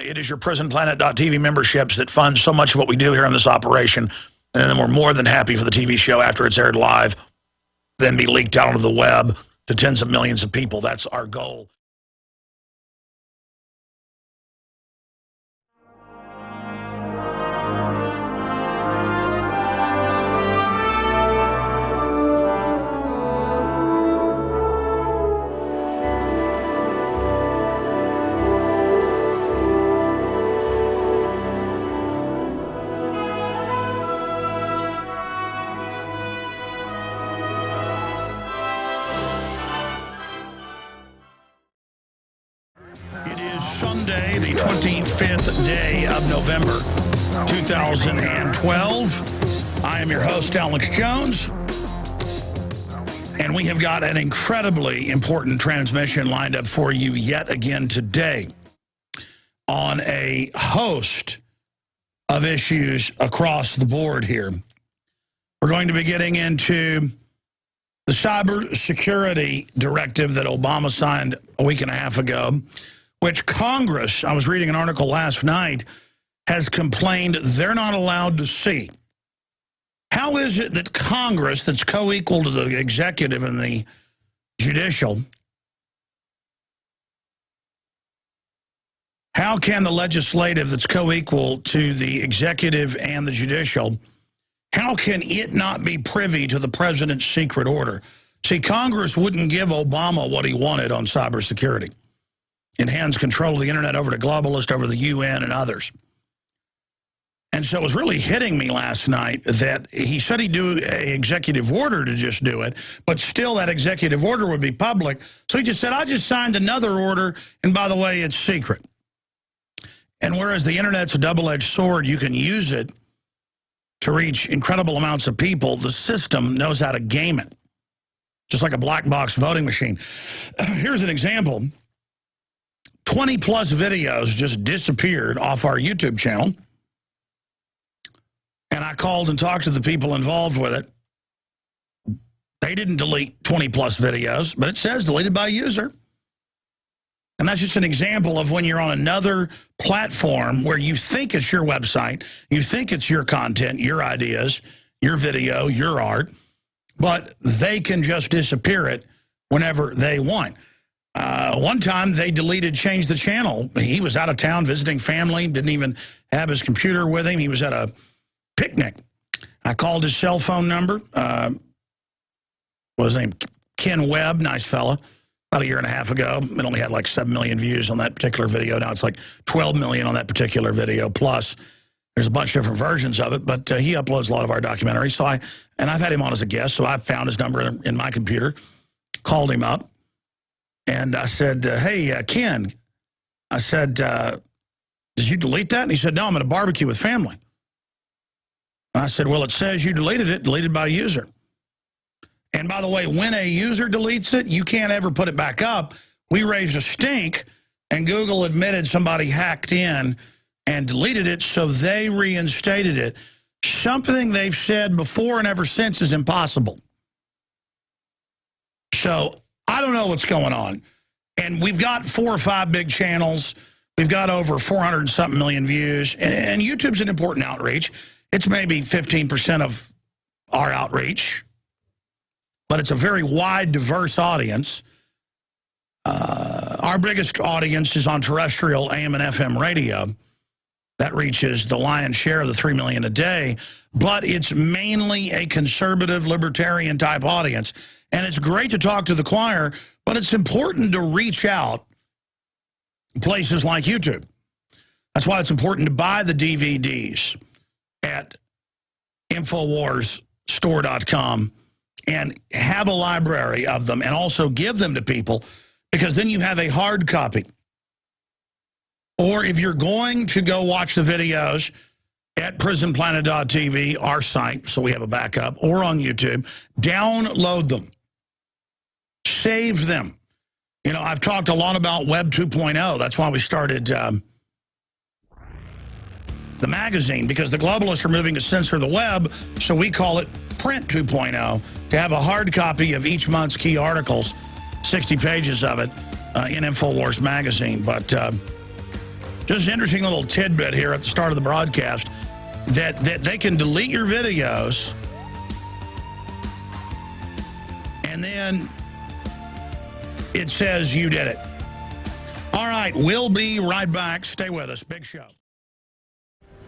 It is your prisonplanet.tv memberships that fund so much of what we do here on this operation. And then we're more than happy for the TV show after it's aired live, then be leaked out onto the web to tens of millions of people. That's our goal. It is Sunday, the 25th day of November, 2012. I am your host, Alex Jones, and we have got an incredibly important transmission lined up for you yet again today on a host of issues across the board here. We're going to be getting into the cybersecurity directive that Obama signed a week and a half ago, which Congress, I was reading an article last night, has complained they're not allowed to see. How is it that Congress, that's co-equal to the executive and the judicial, how can the legislative that's co-equal to the executive and the judicial, how can it not be privy to the president's secret order? See, Congress wouldn't give Obama what he wanted on cybersecurity. It hands control of the internet over to globalists, over the UN and others. And so it was really hitting me last night that he said he'd do an executive order to just do it, but still that executive order would be public. So he just said, I just signed another order, and by the way, it's secret. And whereas the internet's a double-edged sword, you can use it to reach incredible amounts of people, the system knows how to game it, just like a black box voting machine. Here's an example. 20-plus videos just disappeared off our YouTube channel. And I called and talked to the people involved with it. They didn't delete 20-plus videos, but it says deleted by user. And that's just an example of when you're on another platform where you think it's your website, you think it's your content, your ideas, your video, your art, but they can just disappear it whenever they want. One time they changed the channel. He was out of town visiting family, didn't even have his computer with him. He was at a picnic. I called his cell phone number. What was his name? Ken Webb, nice fella. About a year and a half ago. It only had like 7 million views on that particular video. Now it's like 12 million on that particular video. Plus, there's a bunch of different versions of it, but he uploads a lot of our documentaries. So and I've had him on as a guest, so I found his number in my computer, called him up, and I said, hey, Ken, I said, did you delete that? And he said, no, I'm at a barbecue with family. And I said, well, it says you deleted it, deleted by user. And by the way, when a user deletes it, you can't ever put it back up. We raised a stink, and Google admitted somebody hacked in and deleted it, so they reinstated it. Something they've said before and ever since is impossible. So I don't know what's going on. And we've got 4 or 5 big channels. We've got over 400-something million views. And YouTube's an important outreach. It's maybe 15% of our outreach. But it's a very wide, diverse audience. Our biggest audience is on terrestrial AM and FM radio. That reaches the lion's share of the 3 million a day. But it's mainly a conservative, libertarian-type audience. And it's great to talk to the choir, but it's important to reach out places like YouTube. That's why it's important to buy the DVDs at InfoWarsStore.com. and have a library of them and also give them to people, because then you have a hard copy. Or if you're going to go watch the videos at prisonplanet.tv, our site, so we have a backup, or on YouTube, download them. Save them. You know, I've talked a lot about Web 2.0. That's why we started the magazine, because the globalists are moving to censor the web, so we call it Print 2.0, to have a hard copy of each month's key articles, 60 pages of it, in InfoWars magazine. But Just an interesting little tidbit here at the start of the broadcast that they can delete your videos and then it says you did it. All right, we'll be right back. Stay with us. Big show.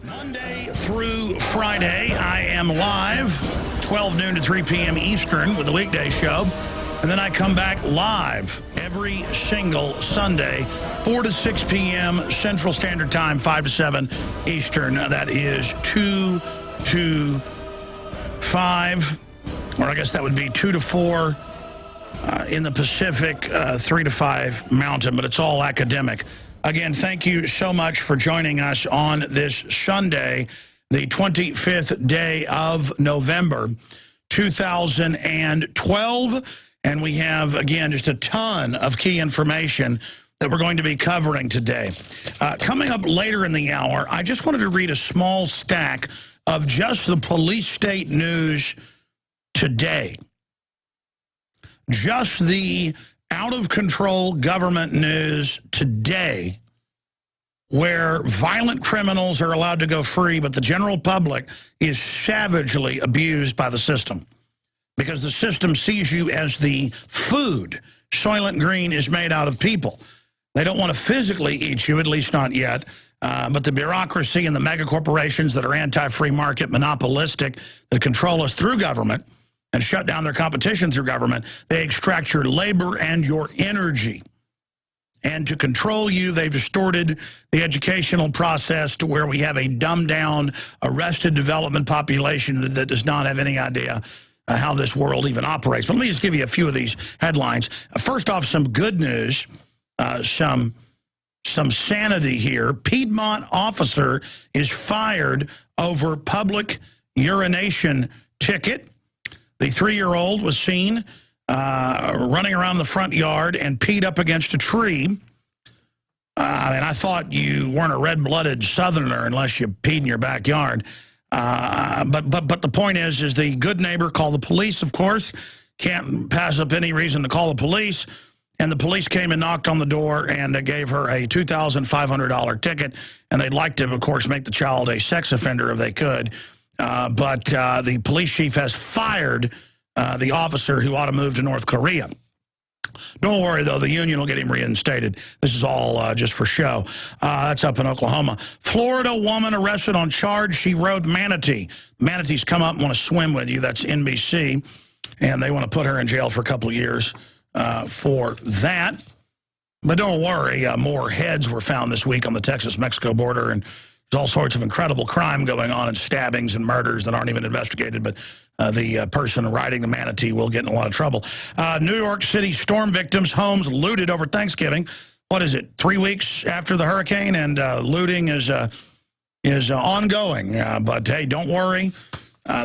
Monday through Friday, I am live, 12 noon to 3 p.m. Eastern with the weekday show. And then I come back live every single Sunday, 4 to 6 p.m. Central Standard Time, 5 to 7 Eastern. That is 2 to 5, or I guess that would be 2 to 4 in the Pacific, 3 to 5 Mountain, but it's all academic. Again, thank you so much for joining us on this Sunday, the 25th day of November, 2012. And we have, again, just a ton of key information that we're going to be covering today. Coming up later in the hour, I just wanted to read a small stack of just the police state news today. Just the out-of-control government news today, where violent criminals are allowed to go free, but the general public is savagely abused by the system. Because the system sees you as the food. Soylent Green is made out of people. They don't want to physically eat you, at least not yet. But the bureaucracy and the mega corporations that are anti-free market, monopolistic, that control us through government and shut down their competition through government, they extract your labor and your energy. And to control you, they've distorted the educational process to where we have a dumbed-down, arrested development population that does not have any idea how this world even operates. But let me just give you a few of these headlines. First off, some good news, some sanity here. Piedmont officer is fired over public urination ticket. The 3-year-old was seen running around the front yard and peed up against a tree. And I thought you weren't a red-blooded Southerner unless you peed in your backyard. But the point is the good neighbor called the police, of course. Can't pass up any reason to call the police. And the police came and knocked on the door and gave her a $2,500 ticket. And they'd like to, of course, make the child a sex offender if they could. But the police chief has fired the officer who ought to move to North Korea. Don't worry, though. The union will get him reinstated. This is all just for show. That's up in Oklahoma. Florida woman arrested on charge she rode manatee. Manatees come up and want to swim with you. That's NBC. And they want to put her in jail for a couple of years for that. But don't worry, more heads were found this week on the Texas-Mexico border. And there's all sorts of incredible crime going on and stabbings and murders that aren't even investigated. But the person riding the manatee will get in a lot of trouble. New York City storm victims' homes looted over Thanksgiving. What is it, 3 weeks after the hurricane? And looting is ongoing. But, hey, don't worry.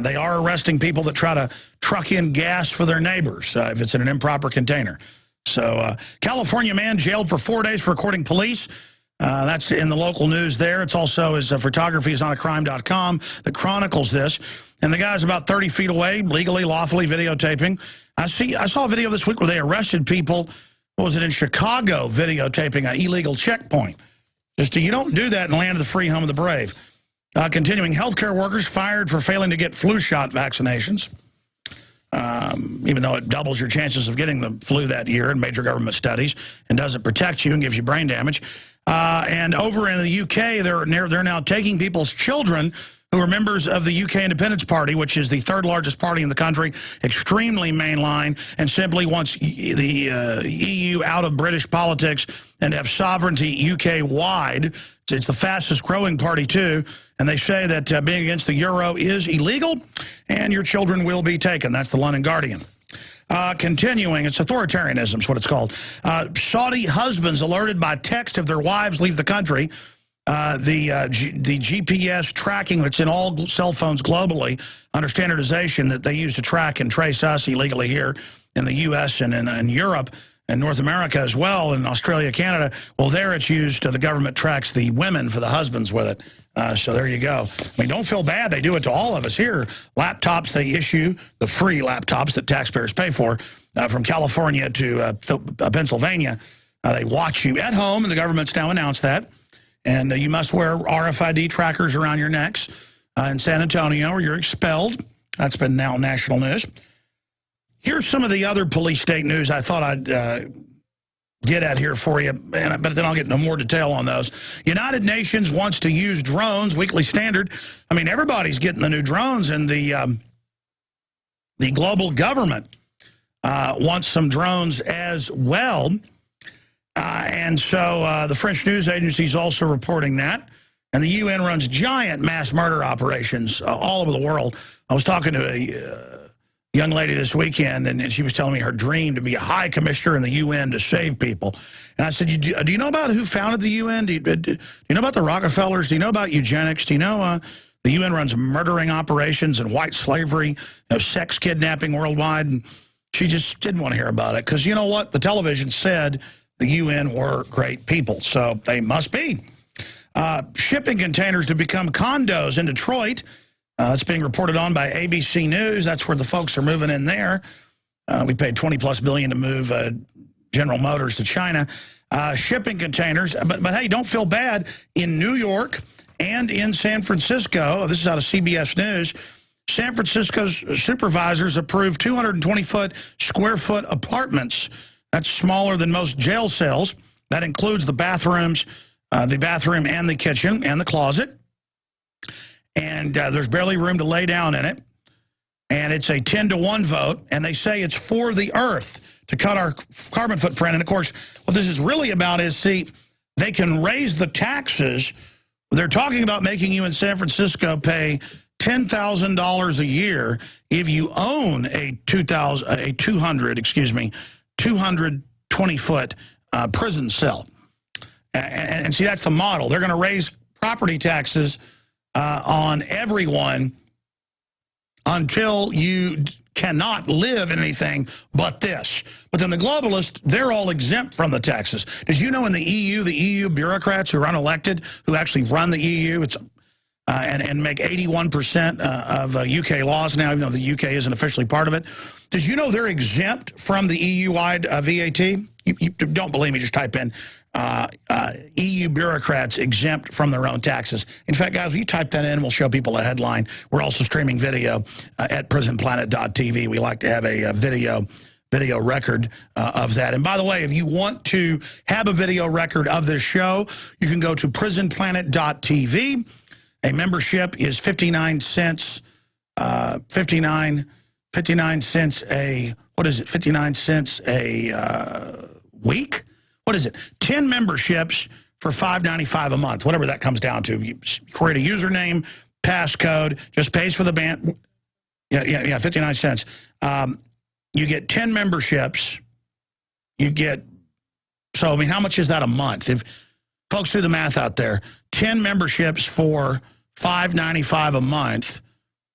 They are arresting people that try to truck in gas for their neighbors if it's in an improper container. So California man jailed for 4 days for recording police. That's in the local news there. It's also his photography is on acrime.com that chronicles this. And the guy's about 30 feet away, legally, lawfully videotaping. I saw a video this week where they arrested people, what was it, in Chicago, videotaping an illegal checkpoint. You don't do that in the land of the free, home of the brave. Continuing, healthcare workers fired for failing to get flu shot vaccinations. Even though it doubles your chances of getting the flu that year in major government studies and doesn't protect you and gives you brain damage. And over in the UK, they're now taking people's children who are members of the UK Independence Party, which is the third largest party in the country, extremely mainline, and simply wants the EU out of British politics and have sovereignty UK-wide. It's the fastest growing party, too. And they say that being against the euro is illegal, and your children will be taken. That's the London Guardian. Continuing, it's authoritarianism is what it's called. Saudi husbands alerted by text if their wives leave the country. The GPS tracking that's in all cell phones globally under standardization that they use to track and trace us illegally here in the U.S. and in Europe and North America as well, and Australia, Canada. Well, there it's used, the government tracks the women for the husbands with it. So there you go. I mean, don't feel bad. They do it to all of us here. Laptops they issue, the free laptops that taxpayers pay for, from California to Pennsylvania. They watch you at home, and the government's now announced that. And you must wear RFID trackers around your necks in San Antonio or you're expelled. That's been now national news. Here's some of the other police state news I thought I'd get at here for you, but then I'll get into more detail on those. United Nations wants to use drones, Weekly Standard. I mean, everybody's getting the new drones, and the global government wants some drones as well. And so the French news agency is also reporting that. And the UN runs giant mass murder operations all over the world. I was talking to a young lady this weekend, and she was telling me her dream to be a high commissioner in the UN to save people. And I said, do you know about who founded the UN? Do you know about the Rockefellers? Do you know about eugenics? Do you know the UN runs murdering operations and white slavery, sex kidnapping worldwide? And she just didn't want to hear about it because, you know what? The television said the UN were great people, so they must be. Shipping containers to become condos in Detroit. It's being reported on by ABC News. That's where the folks are moving in there. We paid $20+ billion to move General Motors to China. Shipping containers. But hey, don't feel bad. In New York and in San Francisco, this is out of CBS News, San Francisco's supervisors approved 220 square foot apartments. That's smaller than most jail cells. That includes the bathrooms, the bathroom and the kitchen and the closet. And there's barely room to lay down in it. And it's a 10-to-1 vote. And they say it's for the earth to cut our carbon footprint. And, of course, what this is really about is, see, they can raise the taxes. They're talking about making you in San Francisco pay $10,000 a year if you own a 220-foot prison cell. And see, that's the model. They're going to raise property taxes on everyone until you cannot live in anything but this. But then the globalists, they're all exempt from the taxes. Did you know in the EU bureaucrats who are unelected, who actually run the EU, and make 81% of UK laws now, even though the UK isn't officially part of it. Did you know they're exempt from the EU-wide VAT? You don't believe me, just type in EU bureaucrats exempt from their own taxes. In fact, guys, if you type that in, we'll show people a headline. We're also streaming video at prisonplanet.tv. We like to have a video record of that. And by the way, if you want to have a video record of this show, you can go to prisonplanet.tv. A membership is 59 cents, 59 cents a, what is it, 59 cents a week? What is it? 10 memberships for $5.95 a month, whatever that comes down to. You create a username, passcode, just pays for the band. Yeah, 59 cents. You get 10 memberships. You get, so I mean, how much is that a month? If folks do the math out there, 10 memberships for $5.95 a month.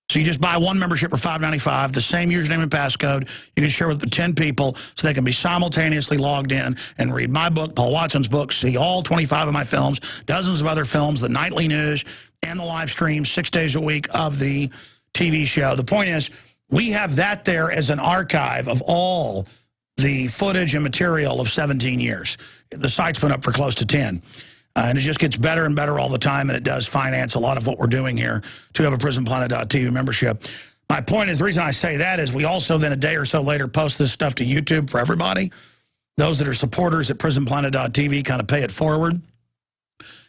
So you just buy one membership for $5.95, the same username and passcode. You can share with 10 people so they can be simultaneously logged in and read my book, Paul Watson's book, see all 25 of my films, dozens of other films, the nightly news, and the live streams 6 days a week of the TV show. The point is, we have that there as an archive of all the footage and material of 17 years. The site's been up for close to 10. And it just gets better and better all the time, and it does finance a lot of what we're doing here to have a prisonplanet.tv membership. My point is, the reason I say that is we also then a day or so later post this stuff to YouTube for everybody. Those that are supporters at prisonplanet.tv kind of pay it forward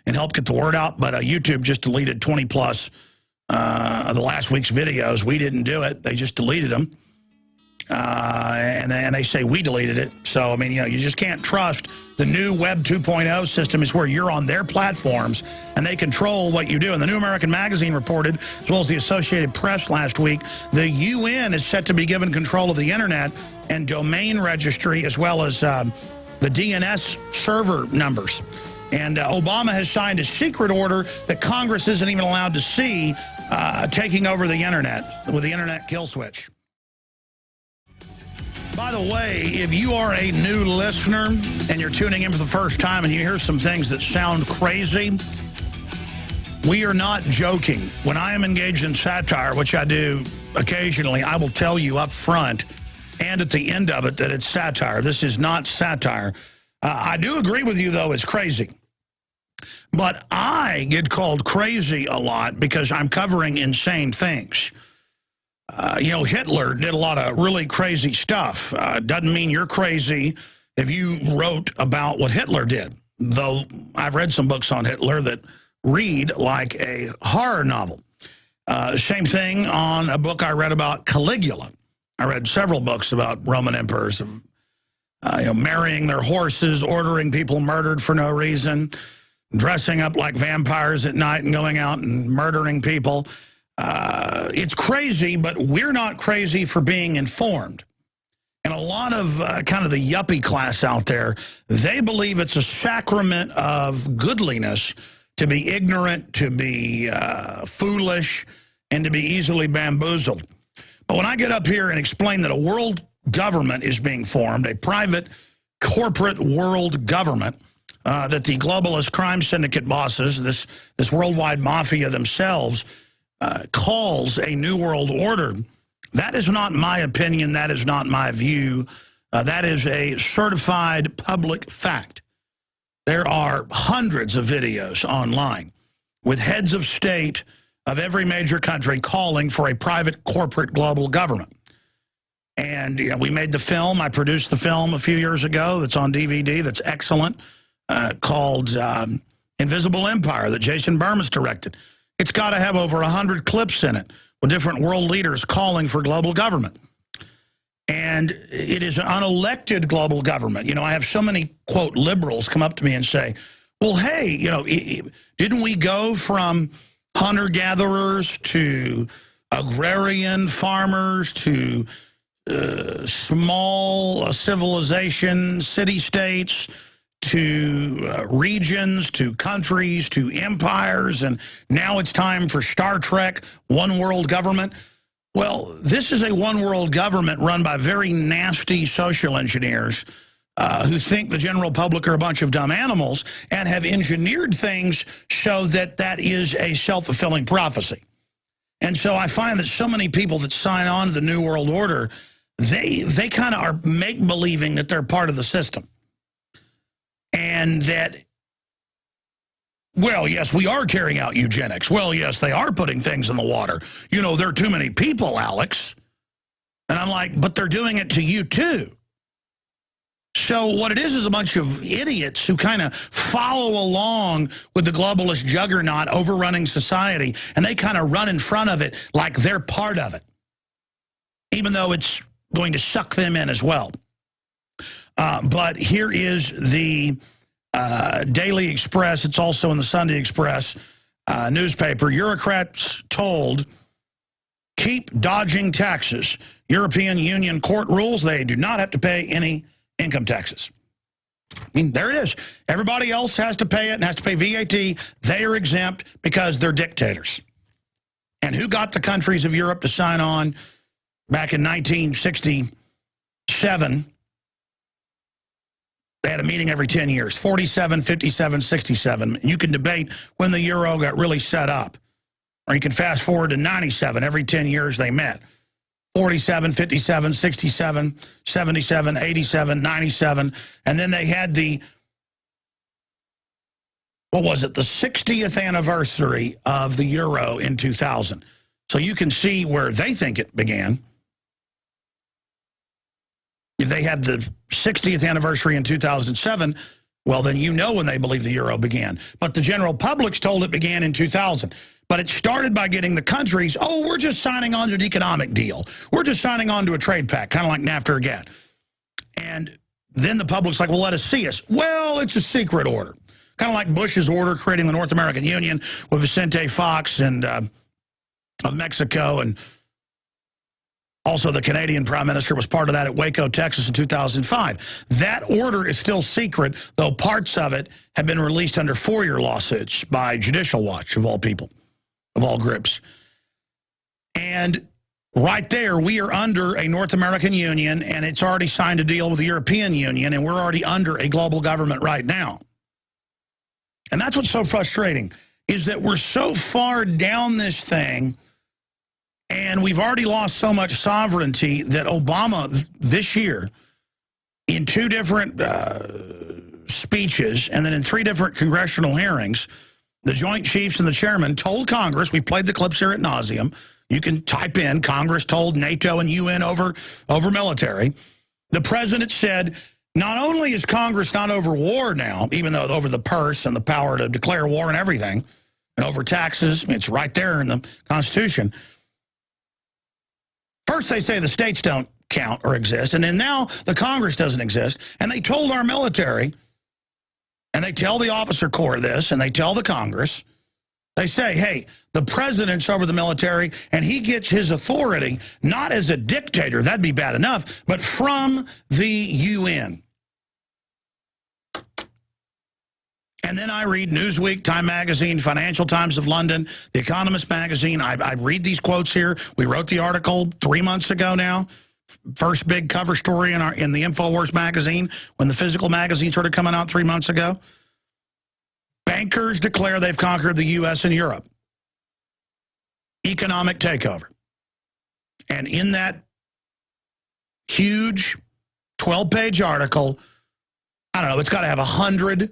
and help get the word out. But YouTube just deleted 20+ of the last week's videos. We didn't do it. They just deleted them. And they say we deleted it. So, I mean, you know, you just can't trust. The new Web 2.0 system is where you're on their platforms and they control what you do. And the New American Magazine reported, as well as the Associated Press last week, the UN is set to be given control of the internet and domain registry, as well as the DNS server numbers. And Obama has signed a secret order that Congress isn't even allowed to see, taking over the internet with the internet kill switch. By the way, if you are a new listener and you're tuning in for the first time and you hear some things that sound crazy, we are not joking. When I am engaged in satire, which I do occasionally, I will tell you up front and at the end of it that it's satire. This is not satire. I do agree with you, though, it's crazy. But I get called crazy a lot because I'm covering insane things. Hitler did a lot of really crazy stuff. Doesn't mean you're crazy if you wrote about what Hitler did. Though I've read some books on Hitler that read like a horror novel. Same thing on a book I read about Caligula. I read several books about Roman emperors, marrying their horses, ordering people murdered for no reason, dressing up like vampires at night and going out and murdering people. It's crazy, but we're not crazy for being informed. And a lot of kind of the yuppie class out there, they believe it's a sacrament of goodliness to be ignorant, to be foolish, and to be easily bamboozled. But when I get up here and explain that a world government is being formed, a private corporate world government, that the globalist crime syndicate bosses, this worldwide mafia themselves, calls a new world order, that is not my opinion, that is not my view, that is a certified public fact. There are hundreds of videos online with heads of state of every major country calling for a private corporate global government. And we made the film, I produced the film a few years ago that's on DVD, that's excellent, called Invisible Empire that Jason Burmas directed. It's got to have over 100 clips in it with different world leaders calling for global government. And it is an unelected global government. I have so many, quote, liberals come up to me and say, well, hey, didn't we go from hunter-gatherers to agrarian farmers to small civilizations, city-states, to regions, to countries, to empires, and now it's time for Star Trek, one world government? Well, this is a one world government run by very nasty social engineers who think the general public are a bunch of dumb animals and have engineered things so that that is a self-fulfilling prophecy. And so I find that so many people that sign on to the New World Order, they kind of are make-believing that they're part of the system. And that, well, yes, we are carrying out eugenics. Well, yes, they are putting things in the water. There are too many people, Alex. And I'm like, but they're doing it to you too. So what it is a bunch of idiots who kind of follow along with the globalist juggernaut overrunning society, and they kind of run in front of it like they're part of it, even though it's going to suck them in as well. But here is the Daily Express. It's also in the Sunday Express newspaper. Bureaucrats told, keep dodging taxes. European Union court rules they do not have to pay any income taxes. I mean, there it is. Everybody else has to pay it and has to pay VAT. They are exempt because they're dictators. And who got the countries of Europe to sign on back in 1967? They had a meeting every 10 years, 47, 57, 67. And you can debate when the euro got really set up. Or you can fast forward to 97. Every 10 years they met. 47, 57, 67, 77, 87, 97. And then they had the, what was it, the 60th anniversary of the euro in 2000. So you can see where they think it began. If they had the 60th anniversary in 2007, well, then when they believe the euro began. But the general public's told it began in 2000. But it started by getting the countries, oh, we're just signing on to an economic deal. We're just signing on to a trade pact, kind of like NAFTA or GATT. And then the public's like, well, let us see us. Well, it's a secret order. Kind of like Bush's order creating the North American Union with Vicente Fox and of Mexico, and also the Canadian Prime Minister was part of that at Waco, Texas in 2005. That order is still secret, though parts of it have been released under FOIA lawsuits by Judicial Watch, of all people, of all groups. And right there, we are under a North American Union, and it's already signed a deal with the European Union, and we're already under a global government right now. And that's what's so frustrating, is that we're so far down this thing, and we've already lost so much sovereignty that Obama this year, in two different speeches, and then in 3 different congressional hearings, the Joint Chiefs and the chairman told Congress, we played the clips here at nauseum, you can type in, Congress told NATO and UN over military. The president said, not only is Congress not over war now, even though over the purse and the power to declare war and everything, and over taxes, it's right there in the Constitution. First they say the states don't count or exist, and then now the Congress doesn't exist, and they told our military, and they tell the officer corps this, and they tell the Congress, they say, hey, the president's over the military, and he gets his authority not as a dictator, that'd be bad enough, but from the UN. And then I read Newsweek, Time Magazine, Financial Times of London, The Economist magazine. I read these quotes here. We wrote the article 3 months ago now. First big cover story in the InfoWars magazine when the physical magazine started coming out 3 months ago. Bankers declare they've conquered the U.S. and Europe. Economic takeover. And in that huge 12-page article, I don't know, it's got to have 100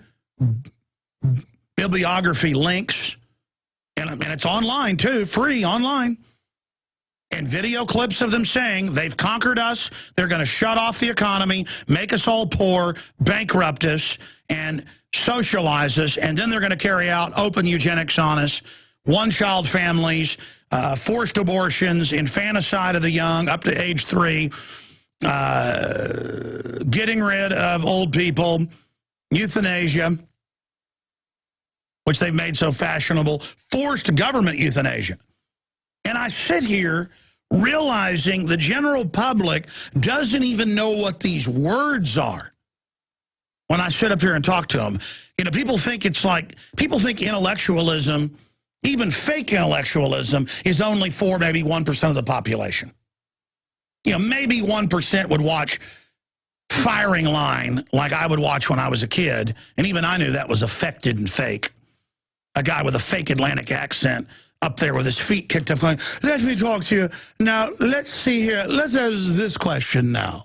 bibliography links. And it's online, too, free online. And video clips of them saying they've conquered us, they're going to shut off the economy, make us all poor, bankrupt us, and socialize us, and then they're going to carry out open eugenics on us, one-child families, forced abortions, infanticide of the young up to age 3, getting rid of old people, euthanasia, which they've made so fashionable, forced government euthanasia. And I sit here realizing the general public doesn't even know what these words are. When I sit up here and talk to them, you know, people think intellectualism, even fake intellectualism, is only for maybe 1% of the population. You know, maybe 1% would watch Firing Line like I would watch when I was a kid, and even I knew that was affected and fake. A guy with a fake Atlantic accent up there with his feet kicked up going, let me talk to you. Now, let's see here. Let's ask this question now.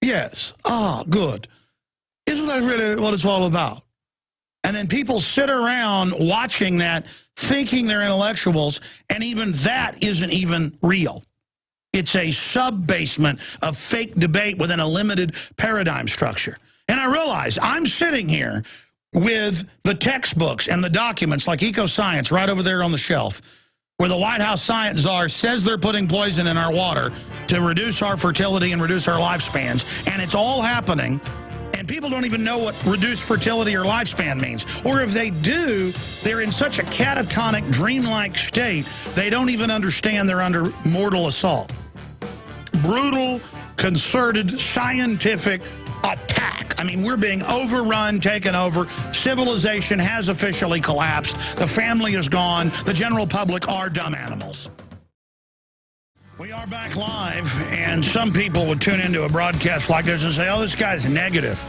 Yes. Ah, good. Isn't that really what it's all about? And then people sit around watching that, thinking they're intellectuals, and even that isn't even real. It's a sub-basement of fake debate within a limited paradigm structure. And I realize I'm sitting here with the textbooks and the documents like Eco-Science right over there on the shelf, where the White House science czar says they're putting poison in our water to reduce our fertility and reduce our lifespans, and it's all happening. And people don't even know what reduced fertility or lifespan means. Or if they do, they're in such a catatonic, dreamlike state, they don't even understand they're under mortal assault. Brutal, concerted, scientific attack. I mean, we're being overrun, taken over. Civilization has officially collapsed. The family is gone. The general public are dumb animals. We are back live, and some people would tune into a broadcast like this and say, oh, this guy's negative.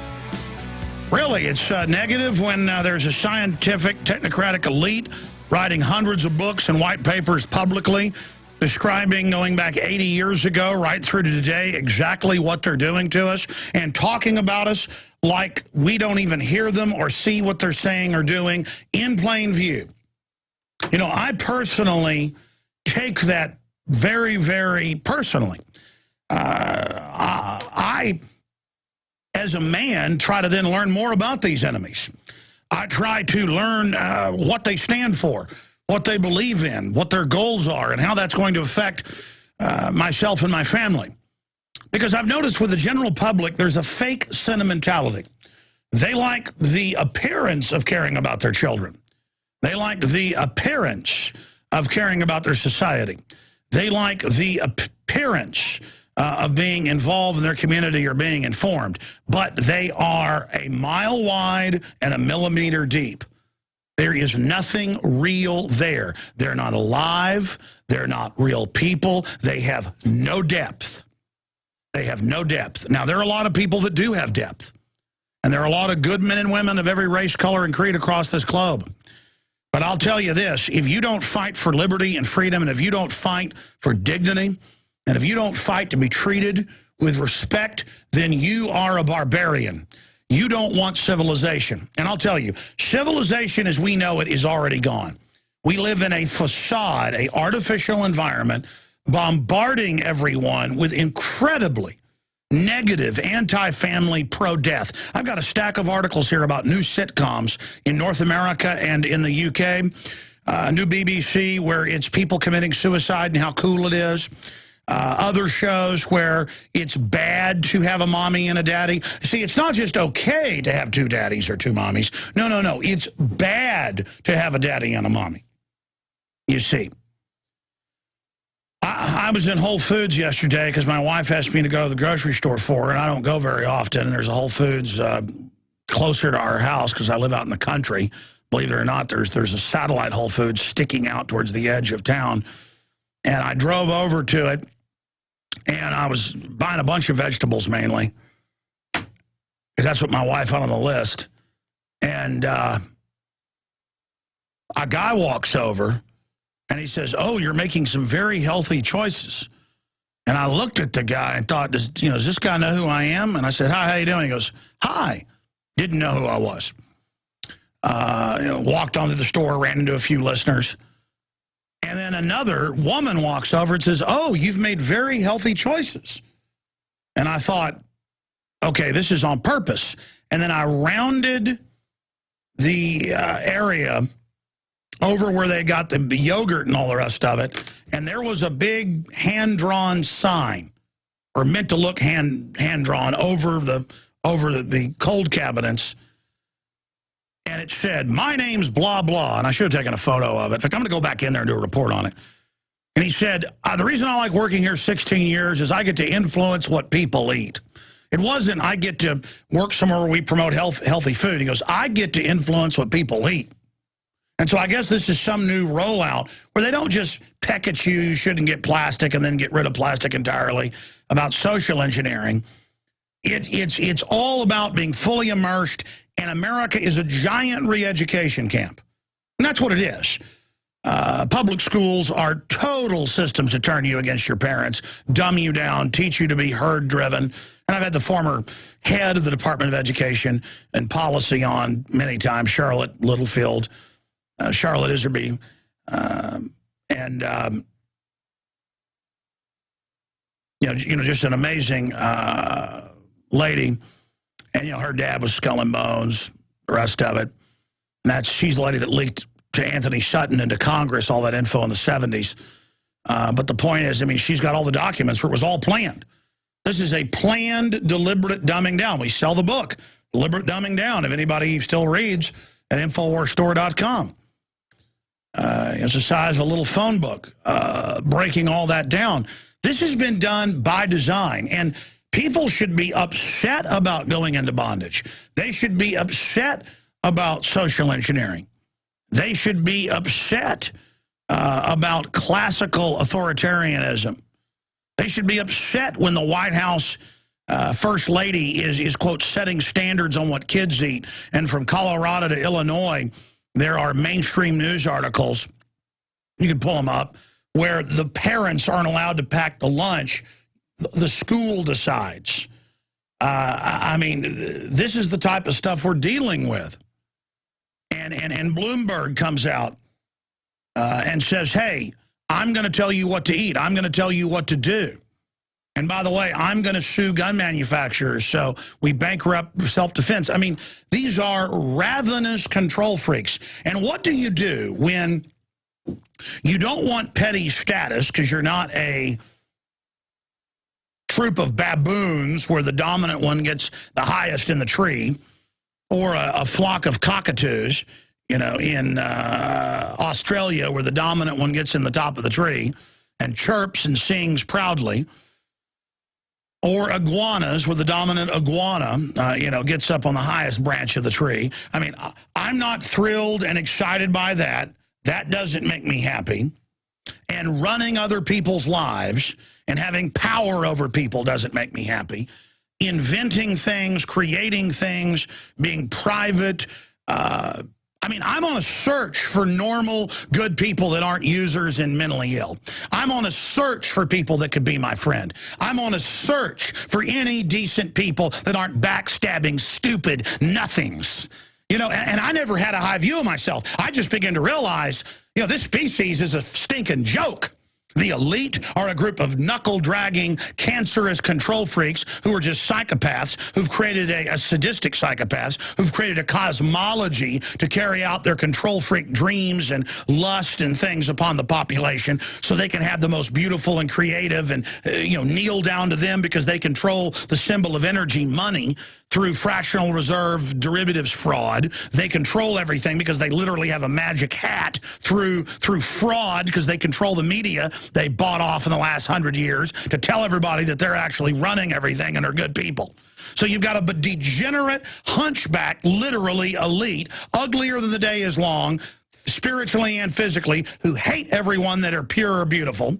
Really, it's negative when there's a scientific, technocratic elite writing hundreds of books and white papers publicly, describing going back 80 years ago right through to today exactly what they're doing to us and talking about us like we don't even hear them or see what they're saying or doing in plain view. You know, I personally take that very, very personally. I, as a man, try to then learn more about these enemies. I try to learn what they stand for, what they believe in, what their goals are, and how that's going to affect myself and my family. Because I've noticed with the general public, there's a fake sentimentality. They like the appearance of caring about their children. They like the appearance of caring about their society. They like the appearance of being involved in their community or being informed, but they are a mile wide and a millimeter deep. There is nothing real there. They're not alive. They're not real people. They have no depth. They have no depth. Now, there are a lot of people that do have depth, and there are a lot of good men and women of every race, color, and creed across this globe. But I'll tell you this, if you don't fight for liberty and freedom, and if you don't fight for dignity, and if you don't fight to be treated with respect, then you are a barbarian. you don't want civilization. And I'll tell you, civilization as we know it is already gone. We live in a facade, an artificial environment, bombarding everyone with incredibly negative, anti-family, pro-death. I've got a stack of articles here about new sitcoms in North America and in the UK. New BBC where it's people committing suicide and how cool it is. Other shows where it's bad to have a mommy and a daddy. See, it's not just okay to have two daddies or two mommies. No, no, no. It's bad to have a daddy and a mommy. You see. I was in Whole Foods yesterday because my wife asked me to go to the grocery store for her, and I don't go very often. There's a Whole Foods closer to our house because I live out in the country. Believe it or not, there's a satellite Whole Foods sticking out towards the edge of town. And I drove over to it, and I was buying a bunch of vegetables mainly. That's what my wife had on the list. And a guy walks over, and he says, "Oh, you're making some very healthy choices." And I looked at the guy and thought, does this guy know who I am? And I said, "Hi, how you doing?" He goes, "Hi." Didn't know who I was. Walked onto the store, ran into a few listeners. And then another woman walks over and says, "Oh, you've made very healthy choices." And I thought, okay, this is on purpose. And then I rounded the area over where they got the yogurt and all the rest of it. And there was a big hand-drawn sign, or meant to look hand-drawn over the cold cabinets. And it said, "My name's blah, blah." And I should have taken a photo of it. In fact, I'm going to go back in there and do a report on it. And he said, "The reason I like working here 16 years is I get to influence what people eat." It wasn't, "I get to work somewhere where we promote healthy food." He goes, "I get to influence what people eat." And so I guess this is some new rollout where they don't just peck at you shouldn't get plastic and then get rid of plastic entirely, about social engineering. It's all about being fully immersed, and America is a giant re-education camp. And that's what it is. Public schools are total systems to turn you against your parents, dumb you down, teach you to be herd-driven. And I've had the former head of the Department of Education and Policy on many times, Charlotte Littlefield, Charlotte Iserby, just an amazing lady. And, her dad was Skull and Bones, the rest of it. And she's the lady that leaked to Anthony Sutton into Congress all that info in the 70s. But the point is, she's got all the documents where it was all planned. This is a planned, deliberate dumbing down. We sell the book, Deliberate Dumbing Down, if anybody still reads at InfoWarsStore.com. It's the size of a little phone book, breaking all that down. This has been done by design, and people should be upset about going into bondage. They should be upset about social engineering. They should be upset about classical authoritarianism. They should be upset when the White House First Lady is, quote, setting standards on what kids eat. And from Colorado to Illinois, there are mainstream news articles, you can pull them up, where the parents aren't allowed to pack the lunch. The school decides. This is the type of stuff we're dealing with. And Bloomberg comes out and says, "Hey, I'm going to tell you what to eat. I'm going to tell you what to do. And by the way, I'm going to sue gun manufacturers so we bankrupt self-defense." These are ravenous control freaks. And what do you do when you don't want petty status because you're not a troop of baboons where the dominant one gets the highest in the tree, or a flock of cockatoos, in Australia where the dominant one gets in the top of the tree and chirps and sings proudly, or iguanas where the dominant iguana, gets up on the highest branch of the tree. I'm not thrilled and excited by that. That doesn't make me happy. And running other people's lives and having power over people doesn't make me happy. Inventing things, creating things, being private. I mean, I'm on a search for normal, good people that aren't users and mentally ill. I'm on a search for people that could be my friend. I'm on a search for any decent people that aren't backstabbing, stupid nothings. You know, and I never had a high view of myself. I just began to realize, you know, this species is a stinking joke. The elite are a group of knuckle-dragging, cancerous control freaks who are just psychopaths, who've created a sadistic psychopaths, who've created a cosmology to carry out their control freak dreams and lust and things upon the population so they can have the most beautiful and creative and, you know, kneel down to them because they control the symbol of energy, money, through fractional reserve derivatives fraud. They control everything because they literally have a magic hat through fraud because they control the media they bought off in the last 100 years to tell everybody that they're actually running everything and are good people. So you've got a degenerate, hunchback, literally elite, uglier than the day is long, spiritually and physically, who hate everyone that are pure or beautiful.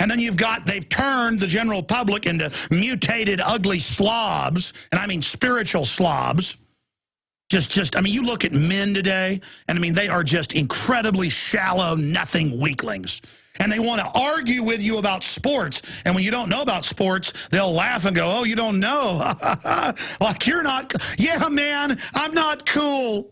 And then they've turned the general public into mutated, ugly slobs, and I mean spiritual slobs. I mean, you look at men today, and I mean, they are just incredibly shallow, nothing weaklings. And they want to argue with you about sports. And when you don't know about sports, they'll laugh and go, oh, you don't know. Like, you're not, yeah, man, I'm not cool.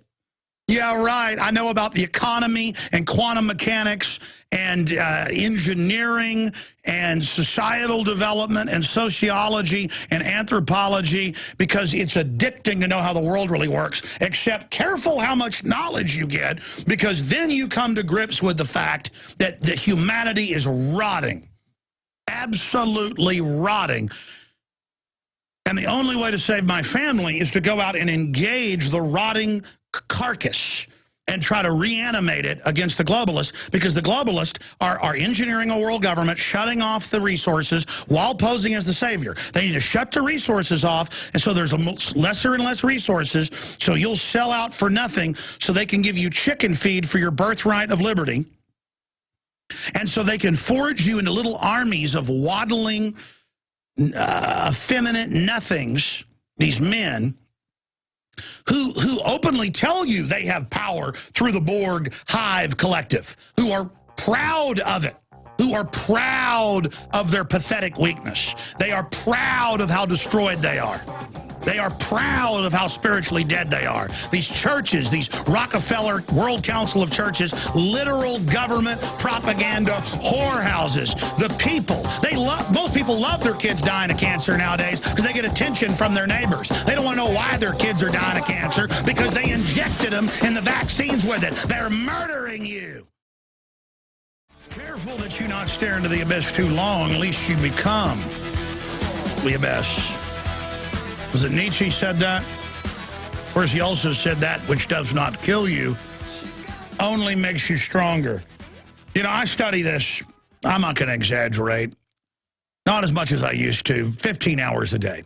Yeah, right. I know about the economy and quantum mechanics and engineering and societal development and sociology and anthropology because it's addicting to know how the world really works. Except careful how much knowledge you get, because then you come to grips with the fact that humanity is rotting, absolutely rotting. And the only way to save my family is to go out and engage the rotting carcass and try to reanimate it against the globalists, because the globalists are engineering a world government, shutting off the resources while posing as the savior. They need to shut the resources off, and so there's lesser and less resources, so you'll sell out for nothing so they can give you chicken feed for your birthright of liberty. And so they can forge you into little armies of waddling, effeminate nothings, these men, who openly tell you they have power through the Borg Hive Collective, who are proud of it, who are proud of their pathetic weakness. They are proud of how destroyed they are. They are proud of how spiritually dead they are. These churches, these Rockefeller World Council of Churches, literal government propaganda whorehouses. The people, most people love their kids dying of cancer nowadays because they get attention from their neighbors. They don't want to know why their kids are dying of cancer because they injected them in the vaccines with it. They're murdering you. Careful that you not stare into the abyss too long, at least you become the abyss. Was it Nietzsche said that? Of course, he also said that which does not kill you only makes you stronger. You know, I study this. I'm not going to exaggerate. Not as much as I used to. 15 hours a day.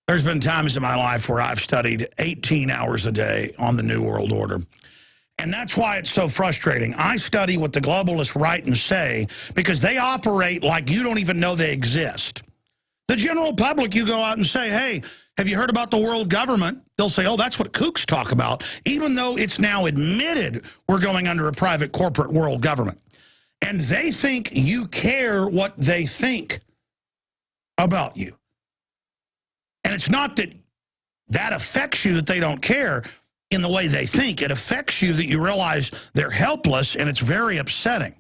There's been times in my life where I've studied 18 hours a day on the New World Order. And that's why it's so frustrating. I study what the globalists write and say because they operate like you don't even know they exist. The general public, you go out and say, hey, have you heard about the world government? They'll say, oh, that's what kooks talk about, even though it's now admitted we're going under a private corporate world government. And they think you care what they think about you. And it's not that that affects you that they don't care in the way they think. It affects you that you realize they're helpless, and it's very upsetting.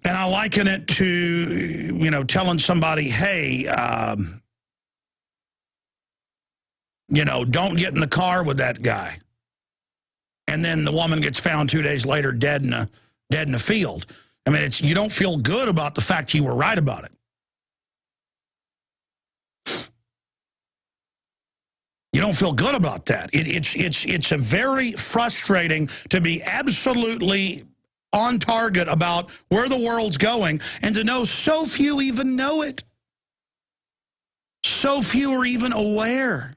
And I liken it to, you know, telling somebody, hey, you know, don't get in the car with that guy. And then the woman gets found 2 days later dead in a field. I mean, you don't feel good about the fact you were right about it. You don't feel good about that. It's a very frustrating to be absolutely on target about where the world's going and to know so few even know it. So few are even aware.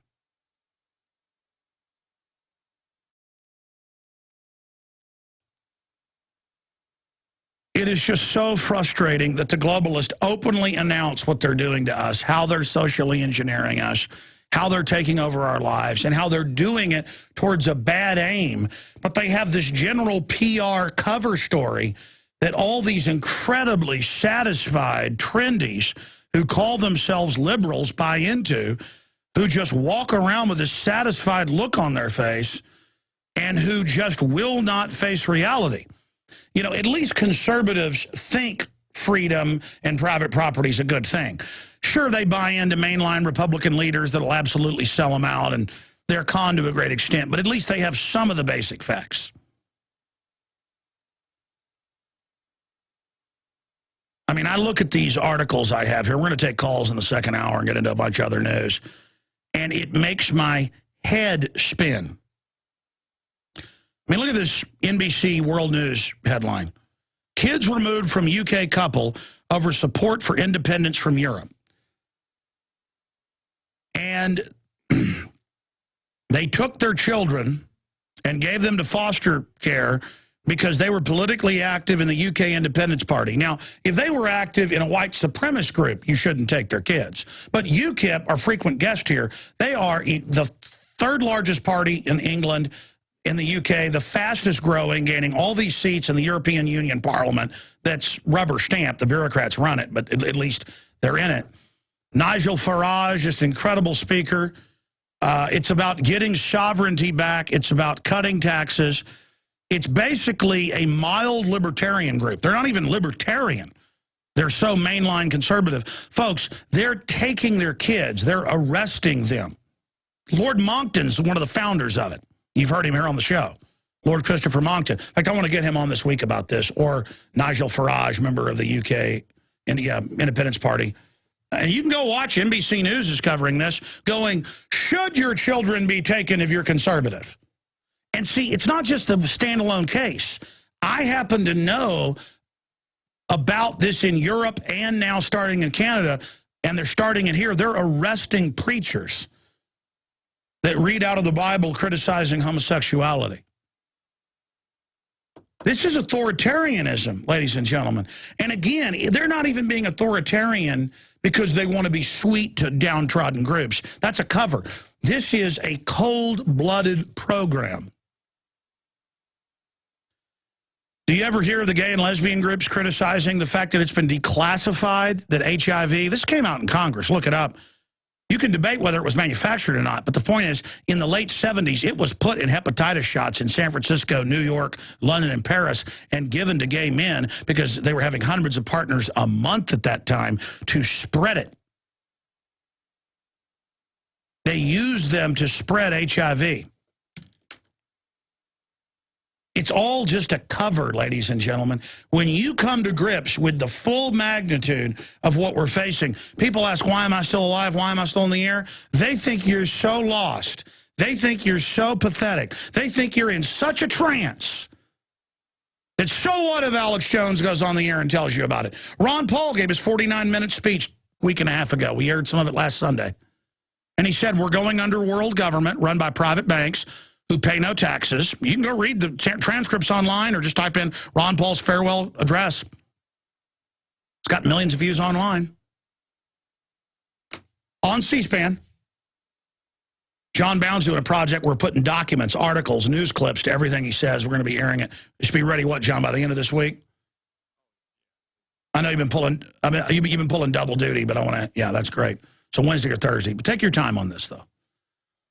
It is just so frustrating that the globalists openly announce what they're doing to us, how they're socially engineering us, how they're taking over our lives, and how they're doing it towards a bad aim. But they have this general PR cover story that all these incredibly satisfied trendies who call themselves liberals buy into, who just walk around with this satisfied look on their face and who just will not face reality. You know, at least conservatives think freedom and private property is a good thing. Sure, they buy into mainline Republican leaders that'll absolutely sell them out, and they're conned to a great extent, but at least they have some of the basic facts. I mean, I look at these articles I have here. We're going to take calls in the second hour and get into a bunch of other news, and it makes my head spin. I mean, look at this NBC World News headline. Kids removed from UK couple over support for independence from Europe. And they took their children and gave them to foster care because they were politically active in the UK Independence Party. Now, if they were active in a white supremacist group, you shouldn't take their kids. But UKIP, our frequent guest here, they are the third largest party in England, in the UK, the fastest growing, gaining all these seats in the European Union Parliament. That's rubber stamped. The bureaucrats run it, but at least they're in it. Nigel Farage, just an incredible speaker. It's about getting sovereignty back. It's about cutting taxes. It's basically a mild libertarian group. They're not even libertarian. They're so mainline conservative. Folks, they're taking their kids. They're arresting them. Lord Monckton's one of the founders of it. You've heard him here on the show. Lord Christopher Monckton. In fact, I want to get him on this week about this. Or Nigel Farage, member of the UK Independence Party. And you can go watch. NBC News is covering this, going, should your children be taken if you're conservative? And see, it's not just a standalone case. I happen to know about this in Europe and now starting in Canada, and they're starting it here. They're arresting preachers that read out of the Bible criticizing homosexuality. This is authoritarianism, ladies and gentlemen. And again, they're not even being authoritarian because they want to be sweet to downtrodden groups. That's a cover. This is a cold-blooded program. Do you ever hear of the gay and lesbian groups criticizing the fact that it's been declassified, that HIV, this came out in Congress, look it up. You can debate whether it was manufactured or not, but the point is, in the late 70s, it was put in hepatitis shots in San Francisco, New York, London, and Paris, and given to gay men because they were having hundreds of partners a month at that time to spread it. They used them to spread HIV. It's all just a cover, ladies and gentlemen. When you come to grips with the full magnitude of what we're facing, people ask, why am I still alive? Why am I still in the air? They think you're so lost. They think you're so pathetic. They think you're in such a trance that so what if Alex Jones goes on the air and tells you about it? Ron Paul gave his 49-minute speech a week and a half ago. We heard some of it last Sunday. And he said, we're going under world government run by private banks who pay no taxes. You can go read the transcripts online or just type in Ron Paul's farewell address. It's got millions of views online. On C-SPAN. John Bound's doing a project. We're putting documents, articles, news clips to everything he says. We're going to be airing it. You should be ready, what, John, by the end of this week? I know you've been pulling, you've been pulling double duty, but I want to, yeah, that's great. So Wednesday or Thursday. But take your time on this, though.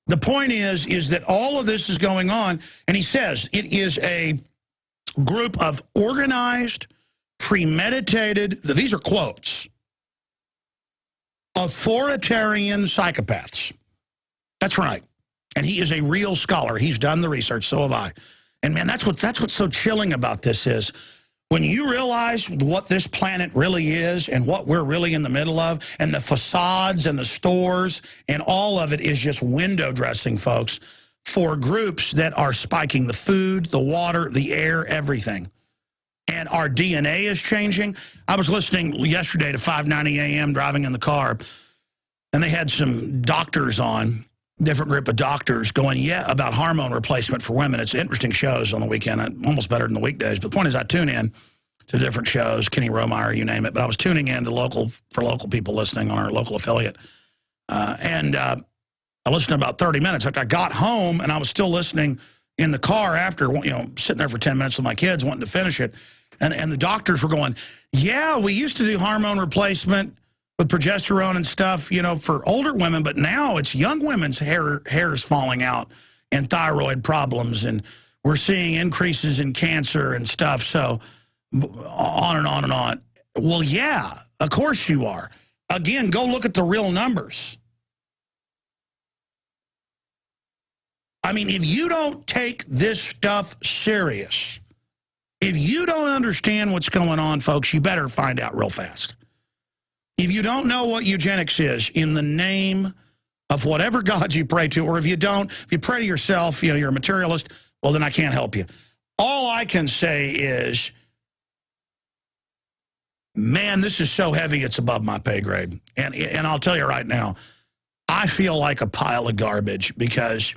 The point is that all of this is going on, and he says it is a group of organized, premeditated, these are quotes, authoritarian psychopaths. That's right. And he is a real scholar. He's done the research, so have I. And man, that's what's so chilling about this is when you realize what this planet really is and what we're really in the middle of, and the facades and the stores and all of it is just window dressing, folks, for groups that are spiking the food, the water, the air, everything. And our DNA is changing. I was listening yesterday to 590 AM driving in the car, and they had some doctors on, different group of doctors going, yeah, about hormone replacement for women. It's interesting shows on the weekend, almost better than the weekdays. But the point is I tune in to different shows, Kenny Romeyer, you name it. But I was tuning in to local people listening on our local affiliate. I listened to about 30 minutes. In fact, I got home and I was still listening in the car after, sitting there for 10 minutes with my kids wanting to finish it. And the doctors were going, yeah, we used to do hormone replacement with progesterone and stuff, for older women, but now it's young women's hair's falling out and thyroid problems, and we're seeing increases in cancer and stuff, so on and on and on. Well, yeah, of course you are. Again, go look at the real numbers. I mean, if you don't take this stuff serious, if you don't understand what's going on, folks, you better find out real fast. If you don't know what eugenics is in the name of whatever God you pray to, or if you don't, if you pray to yourself, you're a materialist, well, then I can't help you. All I can say is, man, this is so heavy, it's above my pay grade. And I'll tell you right now, I feel like a pile of garbage because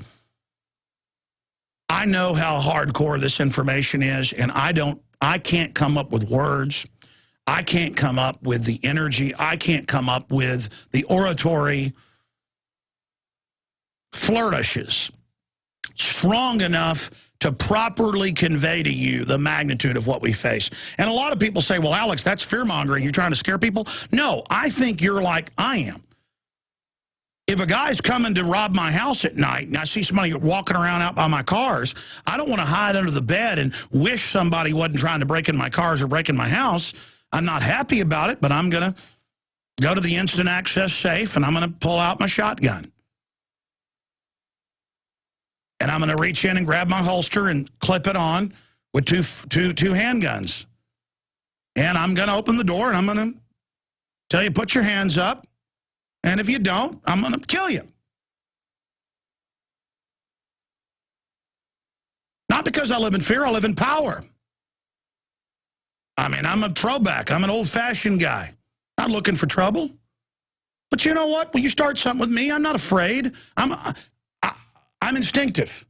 I know how hardcore this information is, and I can't come up with words. I can't come up with the energy. I can't come up with the oratory flourishes strong enough to properly convey to you the magnitude of what we face. And a lot of people say, well, Alex, that's fear-mongering. You're trying to scare people? No, I think you're like I am. If a guy's coming to rob my house at night and I see somebody walking around out by my cars, I don't want to hide under the bed and wish somebody wasn't trying to break in my cars or break in my house. I'm not happy about it, but I'm going to go to the instant access safe and I'm going to pull out my shotgun. And I'm going to reach in and grab my holster and clip it on with two handguns. And I'm going to open the door and I'm going to tell you, put your hands up. And if you don't, I'm going to kill you. Not because I live in fear, I live in power. I mean, I'm a throwback. I'm an old-fashioned guy. Not looking for trouble. But you know what? When you start something with me, I'm not afraid. I'm instinctive.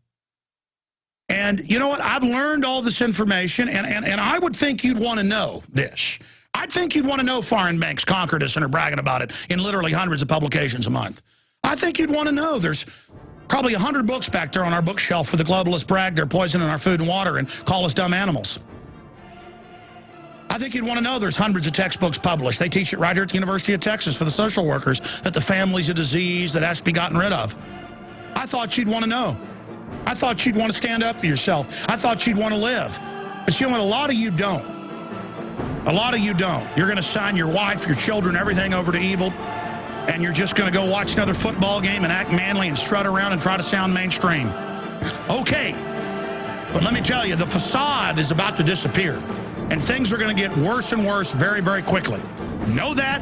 And you know what? I've learned all this information, and I would think you'd want to know this. I'd think you'd want to know foreign banks conquered us and are bragging about it in literally hundreds of publications a month. I think you'd want to know there's probably 100 books back there on our bookshelf where the globalists brag they're poisoning our food and water and call us dumb animals. I think you'd want to know there's hundreds of textbooks published. They teach it right here at the University of Texas for the social workers that the family's a disease that has to be gotten rid of. I thought you'd want to know. I thought you'd want to stand up for yourself. I thought you'd want to live. But you know what? A lot of you don't. A lot of you don't. You're going to sign your wife, your children, everything over to evil, and you're just going to go watch another football game and act manly and strut around and try to sound mainstream. Okay. But let me tell you, the facade is about to disappear, and things are going to get worse and worse very, very quickly. Know that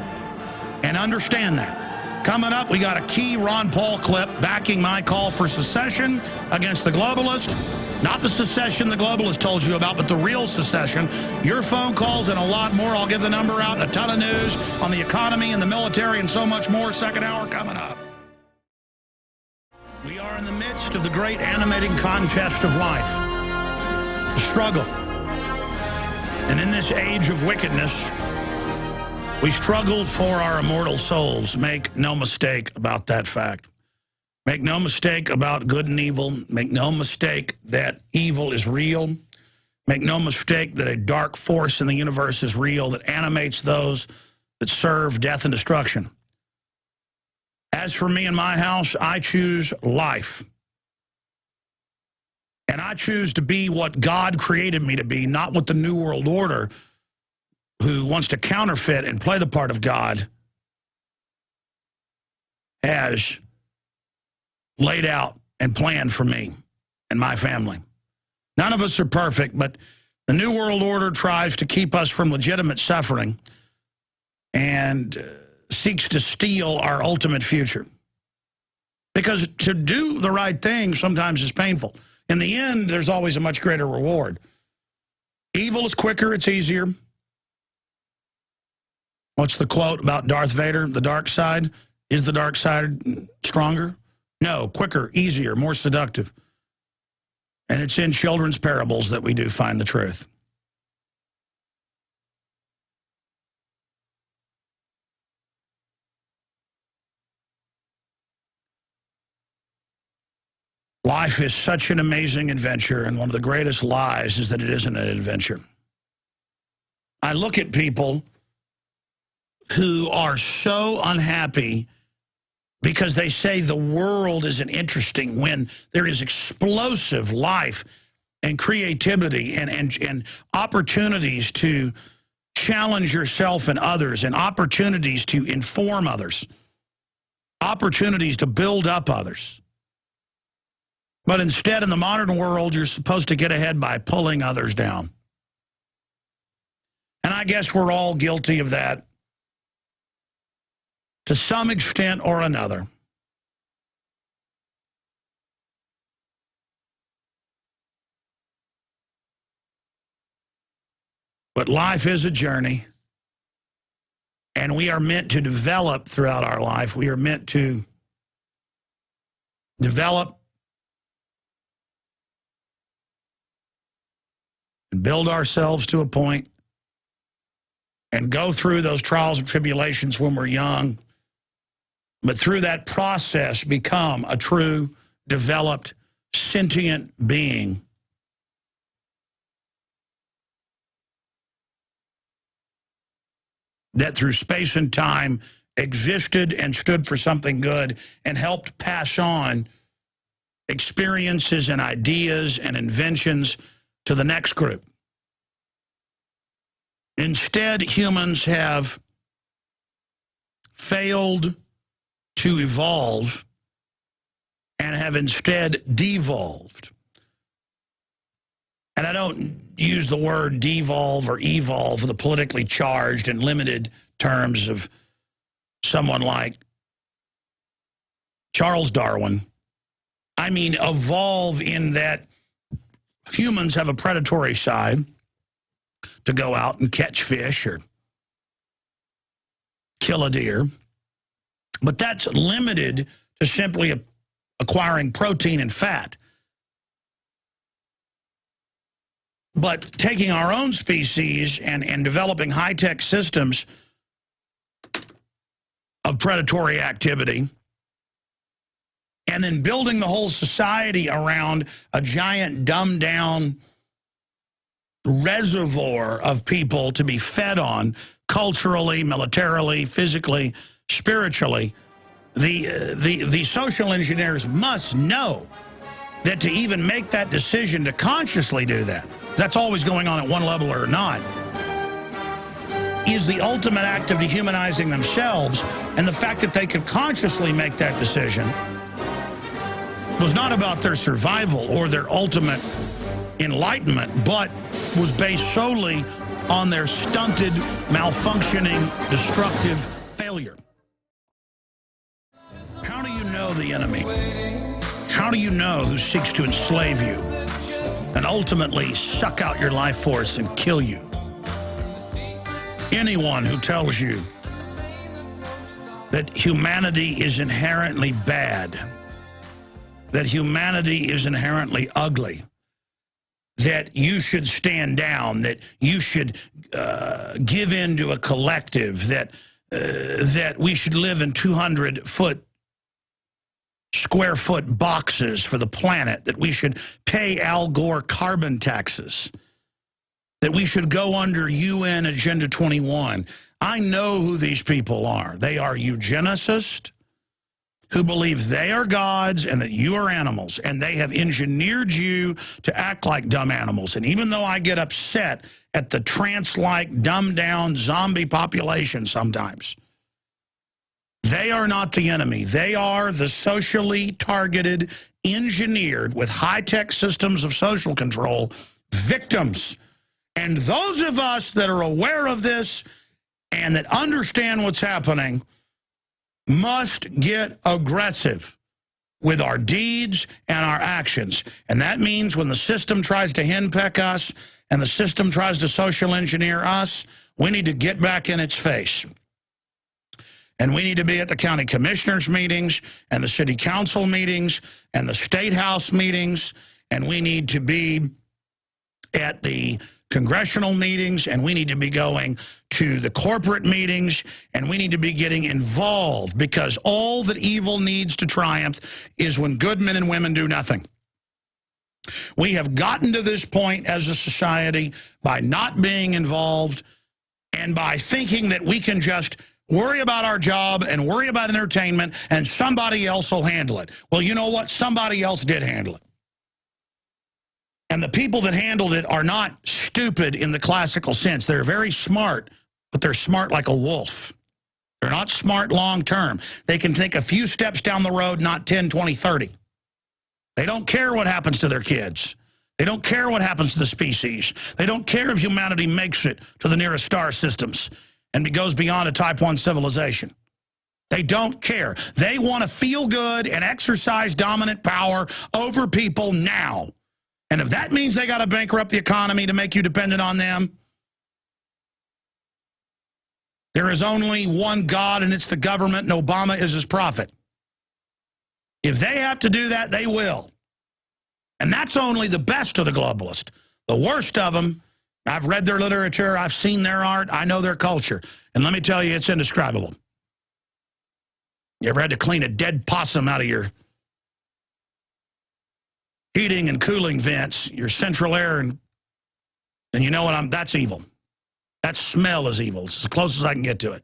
and understand that. Coming up, we got a key Ron Paul clip backing my call for secession against the globalist. Not the secession the globalist told you about, but the real secession. Your phone calls and a lot more. I'll give the number out and a ton of news on the economy and the military and so much more. Second hour coming up. We are in the midst of the great animating contest of life. The struggle. And in this age of wickedness, we struggle for our immortal souls. Make no mistake about that fact. Make no mistake about good and evil. Make no mistake that evil is real. Make no mistake that a dark force in the universe is real that animates those that serve death and destruction. As for me and my house, I choose life. And I choose to be what God created me to be, not what the New World Order, who wants to counterfeit and play the part of God, has laid out and planned for me and my family. None of us are perfect, but the New World Order tries to keep us from legitimate suffering and seeks to steal our ultimate future. Because to do the right thing sometimes is painful. In the end, there's always a much greater reward. Evil is quicker, it's easier. What's the quote about Darth Vader, the dark side? Is the dark side stronger? No, quicker, easier, more seductive. And it's in children's parables that we do find the truth. Life is such an amazing adventure, and one of the greatest lies is that it isn't an adventure. I look at people who are so unhappy because they say the world isn't interesting when there is explosive life and creativity and opportunities to challenge yourself and others, and opportunities to inform others, opportunities to build up others. But instead, in the modern world, you're supposed to get ahead by pulling others down. And I guess we're all guilty of that to some extent or another. But life is a journey, and we are meant to develop throughout our life. We are meant to develop and build ourselves to a point and go through those trials and tribulations when we're young, but through that process become a true, developed, sentient being. That through space and time existed and stood for something good and helped pass on experiences and ideas and inventions to the next group. Instead, humans have failed to evolve and have instead devolved. And I don't use the word devolve or evolve for the politically charged and limited terms of someone like Charles Darwin. I mean evolve in that humans have a predatory side to go out and catch fish or kill a deer. But that's limited to simply acquiring protein and fat. But taking our own species and developing high-tech systems of predatory activity, and then building the whole society around a giant dumbed-down reservoir of people to be fed on culturally, militarily, physically, spiritually, the social engineers must know that to even make that decision to consciously do that, that's always going on at one level or not, is the ultimate act of dehumanizing themselves. And the fact that they could consciously make that decision was not about their survival or their ultimate enlightenment, but was based solely on their stunted, malfunctioning, destructive failure. How do you know the enemy? How do you know who seeks to enslave you and ultimately suck out your life force and kill you? Anyone who tells you that humanity is inherently bad, that humanity is inherently ugly, that you should stand down, that you should give in to a collective, that we should live in 200-foot square foot boxes for the planet, that we should pay Al Gore carbon taxes, that we should go under UN Agenda 21. I know who these people are. They are eugenicists who believe they are gods and that you are animals, and they have engineered you to act like dumb animals. And even though I get upset at the trance-like, dumbed-down zombie population sometimes, they are not the enemy. They are the socially targeted, engineered, with high-tech systems of social control, victims. And those of us that are aware of this and that understand what's happening must get aggressive with our deeds and our actions. And that means when the system tries to henpeck us and the system tries to social engineer us, we need to get back in its face. And we need to be at the county commissioners meetings and the city council meetings and the state house meetings. And we need to be at the congressional meetings, and we need to be going to the corporate meetings, and we need to be getting involved, because all that evil needs to triumph is when good men and women do nothing. We have gotten to this point as a society by not being involved and by thinking that we can just worry about our job and worry about entertainment and somebody else will handle it. Well, you know what? Somebody else did handle it. And the people that handled it are not stupid in the classical sense. They're very smart, but they're smart like a wolf. They're not smart long term. They can think a few steps down the road, not 10, 20, 30. They don't care what happens to their kids. They don't care what happens to the species. They don't care if humanity makes it to the nearest star systems and goes beyond a type 1 civilization. They don't care. They want to feel good and exercise dominant power over people now. And if that means they got to bankrupt the economy to make you dependent on them, there is only one God, and it's the government, and Obama is his prophet. If they have to do that, they will. And that's only the best of the globalists. The worst of them, I've read their literature, I've seen their art, I know their culture. And let me tell you, it's indescribable. You ever had to clean a dead possum out of your heating and cooling vents, your central air, and you know what, that's evil. That smell is evil. It's as close as I can get to it.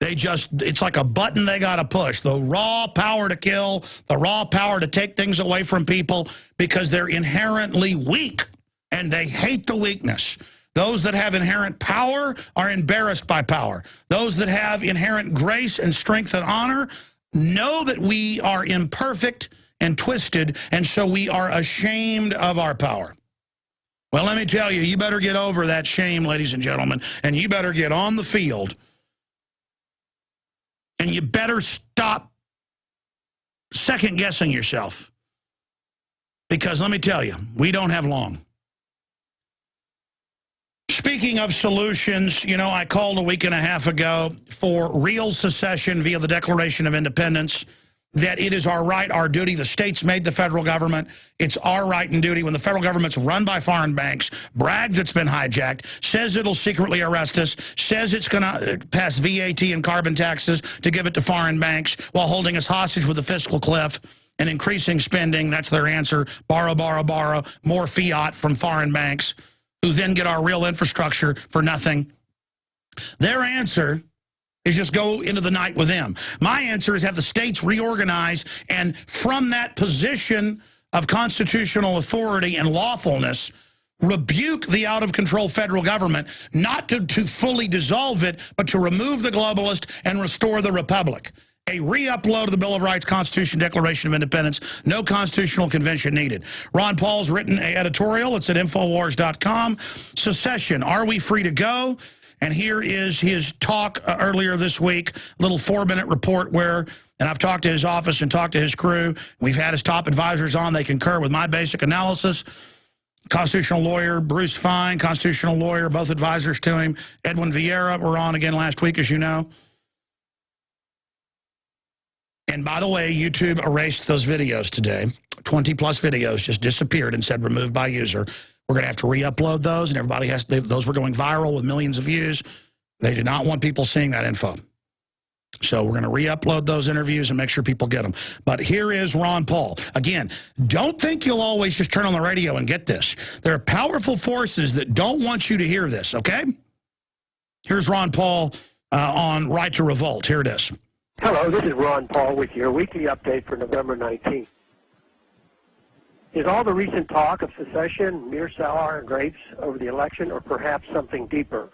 It's like a button they got to push. The raw power to kill, the raw power to take things away from people because they're inherently weak and they hate the weakness. Those that have inherent power are embarrassed by power. Those that have inherent grace and strength and honor know that we are imperfect and twisted, and so we are ashamed of our power. Well, let me tell you, you better get over that shame, ladies and gentlemen, and you better get on the field. And you better stop second-guessing yourself. Because let me tell you, we don't have long. Speaking of solutions, you know, I called a week and a half ago for real secession via the Declaration of Independence, that it is our right, our duty. The states made the federal government. It's our right and duty when the federal government's run by foreign banks, brags it's been hijacked, says it'll secretly arrest us, says it's going to pass VAT and carbon taxes to give it to foreign banks while holding us hostage with the fiscal cliff and increasing spending. That's their answer. Borrow, borrow, borrow, more fiat from foreign banks who then get our real infrastructure for nothing. Their answer is just go into the night with them. My answer is have the states reorganize, and from that position of constitutional authority and lawfulness, rebuke the out-of-control federal government, not to fully dissolve it, but to remove the globalist and restore the republic. A re-upload of the Bill of Rights, Constitution, Declaration of Independence, no constitutional convention needed. Ron Paul's written an editorial. It's at Infowars.com. Secession, are we free to go? And here is his talk earlier this week, little 4-minute report where, and I've talked to his office and talked to his crew. We've had his top advisors on. They concur with my basic analysis. Constitutional lawyer Bruce Fine, constitutional lawyer, both advisors to him. Edwin Vieira were on again last week, as you know. And by the way, YouTube erased those videos today. 20-plus videos just disappeared and said removed by user. We're going to have to re-upload those, and everybody has to, those were going viral with millions of views. They did not want people seeing that info. So we're going to re-upload those interviews and make sure people get them. But here is Ron Paul. Again, don't think you'll always just turn on the radio and get this. There are powerful forces that don't want you to hear this, okay? Here's Ron Paul on Right to Revolt. Here it is. Hello, this is Ron Paul with your weekly update for November 19th. Is all the recent talk of secession mere sour grapes over the election, or perhaps something deeper?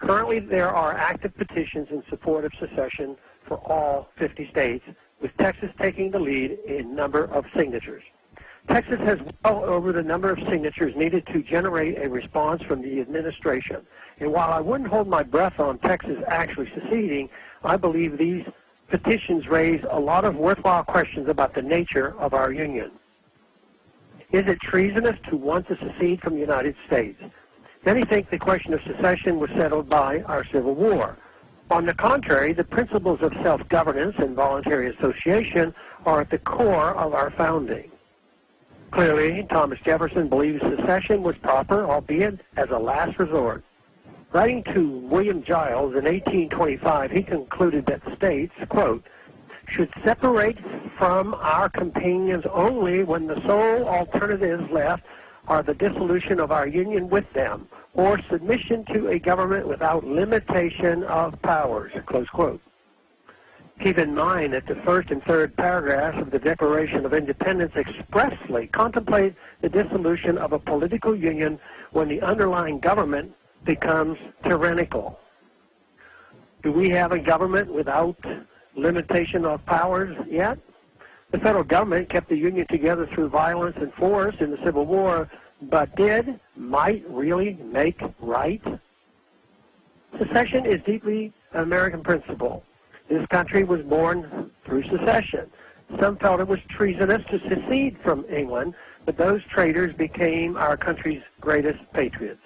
Currently, there are active petitions in support of secession for all 50 states, with Texas taking the lead in number of signatures. Texas has well over the number of signatures needed to generate a response from the administration. And while I wouldn't hold my breath on Texas actually seceding, I believe these petitions raise a lot of worthwhile questions about the nature of our union. Is it treasonous to want to secede from the United States? Many think the question of secession was settled by our Civil War. On the contrary, the principles of self-governance and voluntary association are at the core of our founding. Clearly, Thomas Jefferson believed secession was proper, albeit as a last resort. Writing to William Giles in 1825, he concluded that states, quote, should separate from our companions only when the sole alternatives left are the dissolution of our union with them, or submission to a government without limitation of powers, close quote. Keep in mind that the first and third paragraphs of the Declaration of Independence expressly contemplate the dissolution of a political union when the underlying government becomes tyrannical. Do we have a government without limitation of powers yet? The federal government kept the Union together through violence and force in the Civil War, but did might really make right? Secession is deeply an American principle. This country was born through secession. Some felt it was treasonous to secede from England, but those traitors became our country's greatest patriots.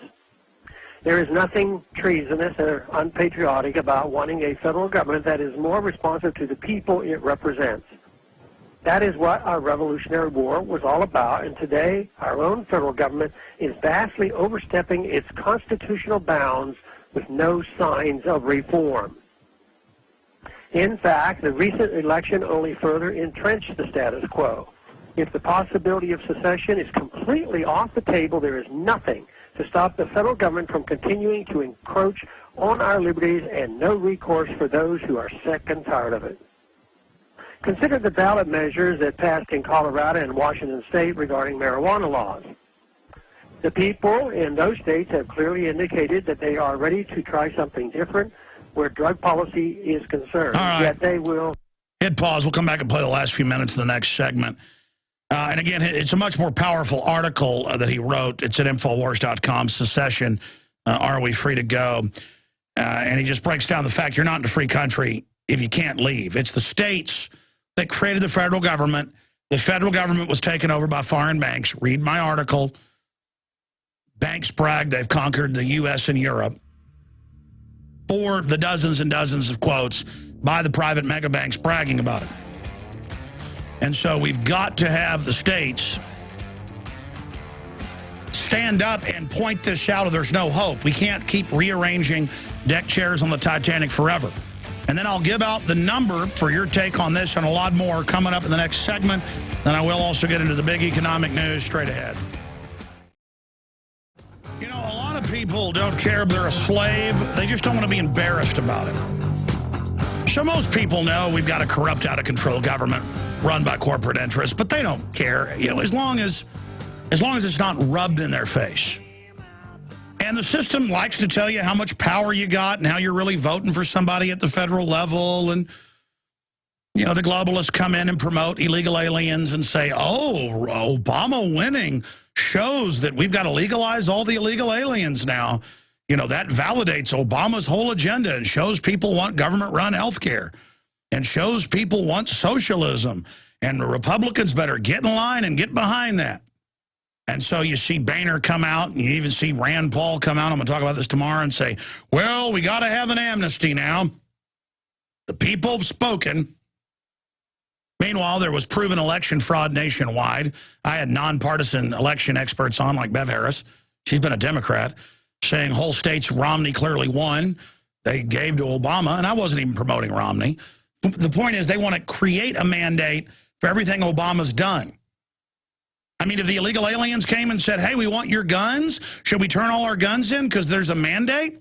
There is nothing treasonous or unpatriotic about wanting a federal government that is more responsive to the people it represents. That is what our Revolutionary War was all about, and today our own federal government is vastly overstepping its constitutional bounds with no signs of reform. In fact, the recent election only further entrenched the status quo. If the possibility of secession is completely off the table, there is nothing to stop the federal government from continuing to encroach on our liberties, and no recourse for those who are sick and tired of it. Consider the ballot measures that passed in Colorado and Washington State regarding marijuana laws. The people in those states have clearly indicated that they are ready to try something different where drug policy is concerned. All right. Yet they will... Hit pause. We'll come back and play the last few minutes of the next segment. And again, it's a much more powerful article that he wrote. It's at Infowars.com, Secession, Are We Free to Go? And he just breaks down the fact you're not in a free country if you can't leave. It's the states that created the federal government. The federal government was taken over by foreign banks. Read my article. Banks brag they've conquered the U.S. and Europe. Or the dozens and dozens of quotes by the private mega banks bragging about it. And so we've got to have the states stand up and point this out, or there's no hope. We can't keep rearranging deck chairs on the Titanic forever. And then I'll give out the number for your take on this and a lot more coming up in the next segment. Then I will also get into the big economic news straight ahead. You know, a lot of people don't care if they're a slave. They just don't want to be embarrassed about it. So most people know we've got a corrupt, out-of-control government run by corporate interests, but they don't care, you know, as long as it's not rubbed in their face. And the system likes to tell you how much power you got and how you're really voting for somebody at the federal level. And, you know, the globalists come in and promote illegal aliens and say, oh, Obama winning shows that we've got to legalize all the illegal aliens now. You know, that validates Obama's whole agenda and shows people want government-run health care and shows people want socialism. And the Republicans better get in line and get behind that. And so you see Boehner come out, and you even see Rand Paul come out, I'm going to talk about this tomorrow, and say, well, we got to have an amnesty now. The people have spoken. Meanwhile, there was proven election fraud nationwide. I had nonpartisan election experts on, like Bev Harris. She's been a Democrat, saying whole states Romney clearly won. They gave to Obama, and I wasn't even promoting Romney. The point is they want to create a mandate for everything Obama's done. I mean, if the illegal aliens came and said, hey, we want your guns, should we turn all our guns in because there's a mandate?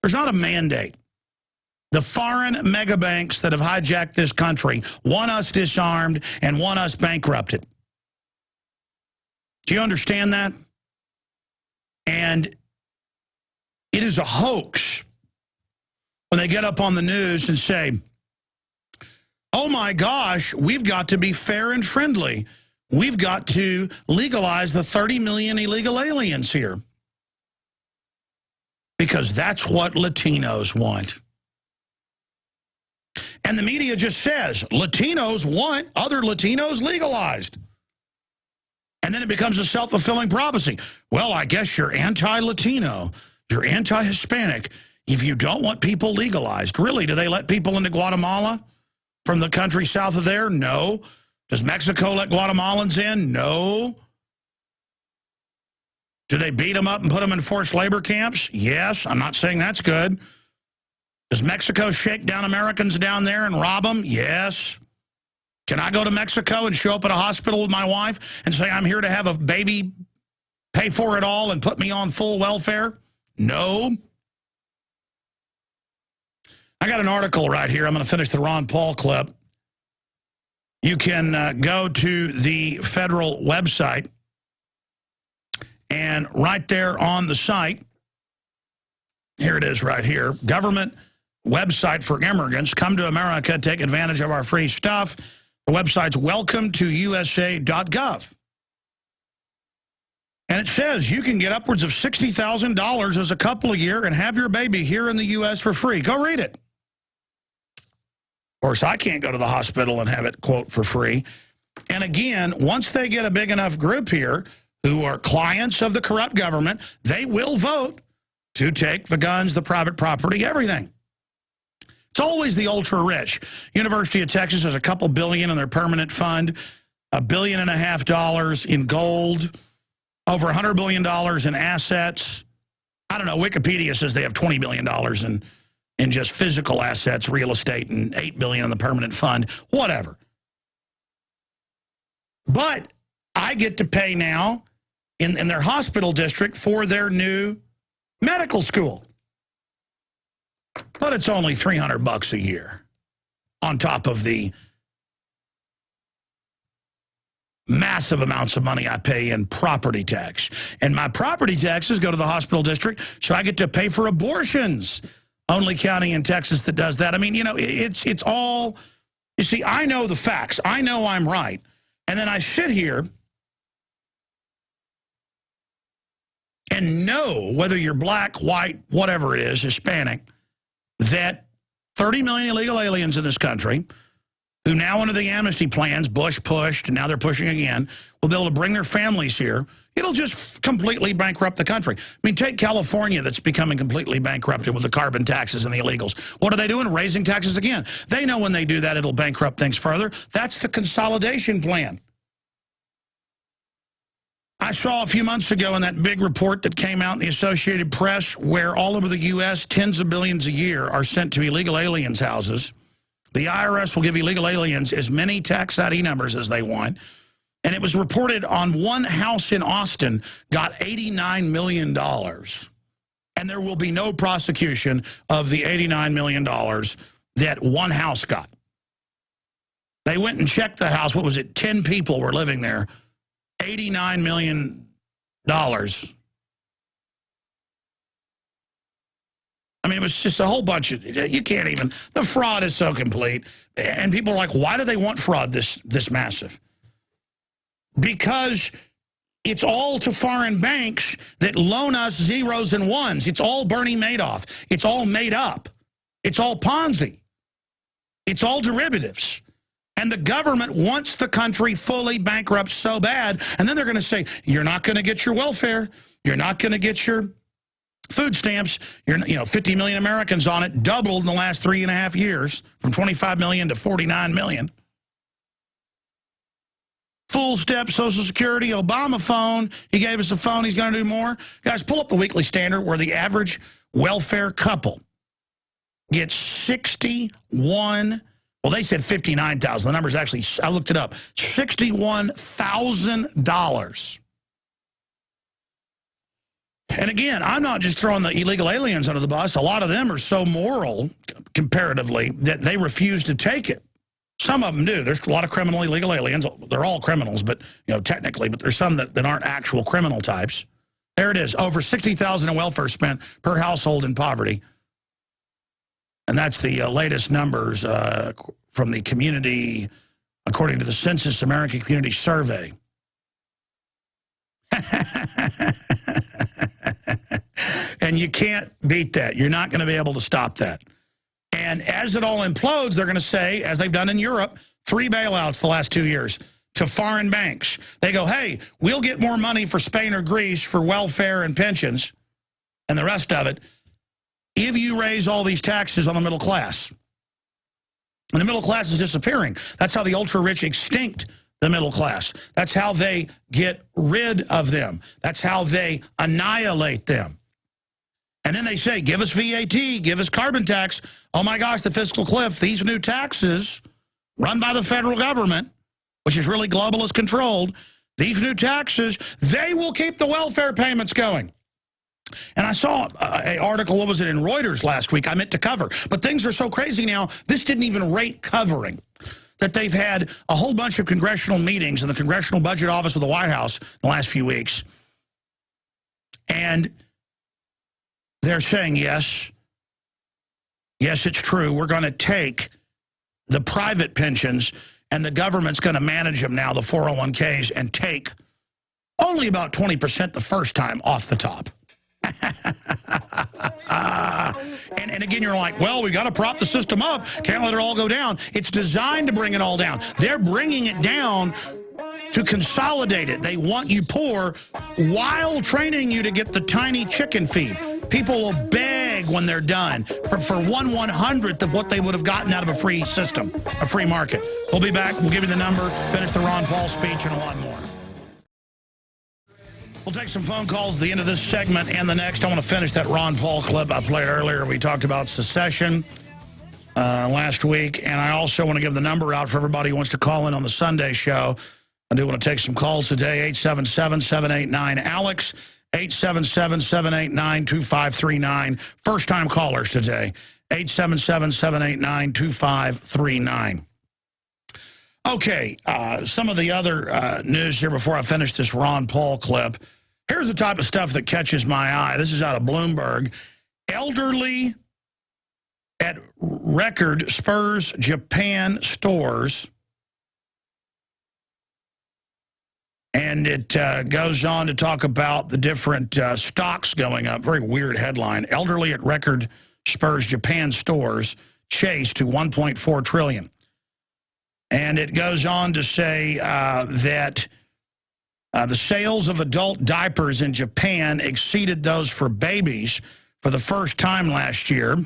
There's not a mandate. The foreign mega banks that have hijacked this country want us disarmed and want us bankrupted. Do you understand that? And it is a hoax when they get up on the news and say, oh my gosh, we've got to be fair and friendly. We've got to legalize the 30 million illegal aliens here. Because that's what Latinos want. And the media just says, Latinos want other Latinos legalized. And then it becomes a self-fulfilling prophecy. Well, I guess you're anti-Latino, you're anti-Hispanic, if you don't want people legalized. Really, do they let people into Guatemala from the country south of there? No. Does Mexico let Guatemalans in? No. Do they beat them up and put them in forced labor camps? Yes. I'm not saying that's good. Does Mexico shake down Americans down there and rob them? Yes. Can I go to Mexico and show up at a hospital with my wife and say I'm here to have a baby, pay for it all, and put me on full welfare? No. I got an article right here. I'm going to finish the Ron Paul clip. You can go to the federal website, and right there on the site, here it is right here, government website for immigrants. Come to America, take advantage of our free stuff. The website's welcometousa.gov. And it says you can get upwards of $60,000 as a couple a year and have your baby here in the U.S. for free. Go read it. Of course, I can't go to the hospital and have it, quote, for free. And again, once they get a big enough group here who are clients of the corrupt government, they will vote to take the guns, the private property, everything. It's always the ultra-rich. University of Texas has a couple billion in their permanent fund, $1.5 billion in gold, over $100 billion in assets. I don't know, Wikipedia says they have $20 billion in just physical assets, real estate, and $8 billion in the permanent fund, whatever. But I get to pay now in their hospital district for their new medical school. But it's only $300 a year on top of the massive amounts of money I pay in property tax. And my property taxes go to the hospital district, so I get to pay for abortions. Only county in Texas that does that. I mean, you know, it's all, you see, I know the facts. I know I'm right. And then I sit here and know, whether you're black, white, whatever it is, Hispanic, that 30 million illegal aliens in this country, who now under the amnesty plans, Bush pushed, and now they're pushing again, will be able to bring their families here. It'll just completely bankrupt the country. I mean, take California, that's becoming completely bankrupted with the carbon taxes and the illegals. What are they doing? Raising taxes again. They know when they do that, it'll bankrupt things further. That's the consolidation plan. I saw a few months ago in that big report that came out in the Associated Press where all over the U.S., tens of billions a year are sent to illegal aliens' houses. The IRS will give illegal aliens as many tax ID numbers as they want. And it was reported on one house in Austin got $89 million. And there will be no prosecution of the $89 million that one house got. They went and checked the house. What was it? 10 people were living there. $89 million. I mean, it was just a whole bunch of, you can't even, the fraud is so complete. And people are like, why do they want fraud this massive? Because it's all to foreign banks that loan us zeros and ones. It's all Bernie Madoff. It's all made up. It's all Ponzi. It's all derivatives. And the government wants the country fully bankrupt so bad. And then they're going to say, you're not going to get your welfare. You're not going to get your food stamps. You're, 50 million Americans on it, doubled in the last 3.5 years, from 25 million to 49 million. Full step Social Security, Obama phone. He gave us a phone. He's going to do more. Guys, pull up the Weekly Standard where the average welfare couple gets 61. Well, they said 59,000. The number's actually, I looked it up, $61,000. And again, I'm not just throwing the illegal aliens under the bus. A lot of them are so moral, comparatively, that they refuse to take it. Some of them do. There's a lot of criminal illegal aliens. They're all criminals, but technically, but there's some that aren't actual criminal types. There it is. Over $60,000 in welfare spent per household in poverty. And that's the latest numbers from the community, according to the Census American Community Survey. And you can't beat that. You're not going to be able to stop that. And as it all implodes, they're going to say, as they've done in Europe, 3 bailouts the last 2 years to foreign banks. They go, hey, we'll get more money for Spain or Greece for welfare and pensions and the rest of it if you raise all these taxes on the middle class. And the middle class is disappearing. That's how the ultra-rich extinct the middle class. That's how they get rid of them. That's how they annihilate them. And then they say, give us VAT, give us carbon tax. Oh my gosh, the fiscal cliff. These new taxes run by the federal government, which is really globalist controlled, these new taxes, they will keep the welfare payments going. And I saw an article, what was it, in Reuters last week, I meant to cover. But things are so crazy now, this didn't even rate covering. That they've had a whole bunch of congressional meetings in the Congressional Budget Office of the White House in the last few weeks. And they're saying, yes, it's true. We're going to take the private pensions and the government's going to manage them now, the 401ks, and take only about 20% the first time off the top. And again, you're like, well, we got to prop the system up. Can't let it all go down. It's designed to bring it all down. They're bringing it down to consolidate it. They want you poor while training you to get the tiny chicken feed. People will beg when they're done for 1/100th of what they would have gotten out of a free system, a free market. We'll be back. We'll give you the number, finish the Ron Paul speech, and a lot more. We'll take some phone calls at the end of this segment and the next. I want to finish that Ron Paul clip I played earlier. We talked about secession last week, and I also want to give the number out for everybody who wants to call in on the Sunday show. I do want to take some calls today, 877-789-ALEX, 877-789-2539. First-time callers today, 877-789-2539. Okay, some of the other news here before I finish this Ron Paul clip. Here's the type of stuff that catches my eye. This is out of Bloomberg. Elderly at record spurs Japan stores. And it goes on to talk about the different stocks going up. Very weird headline. Elderly at record spurs Japan stores chase to $1.4 trillion. And it goes on to say that the sales of adult diapers in Japan exceeded those for babies for the first time last year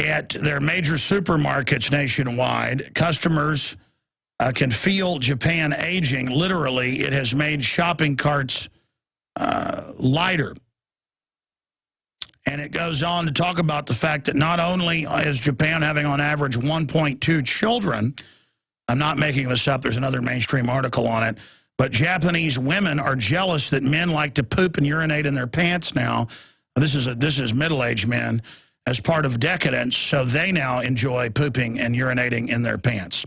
at their major supermarkets nationwide. Customers can feel Japan aging. Literally, it has made shopping carts lighter. And it goes on to talk about the fact that not only is Japan having on average 1.2 children, I'm not making this up, there's another mainstream article on it, but Japanese women are jealous that men like to poop and urinate in their pants now. This is middle-aged men as part of decadence, so they now enjoy pooping and urinating in their pants.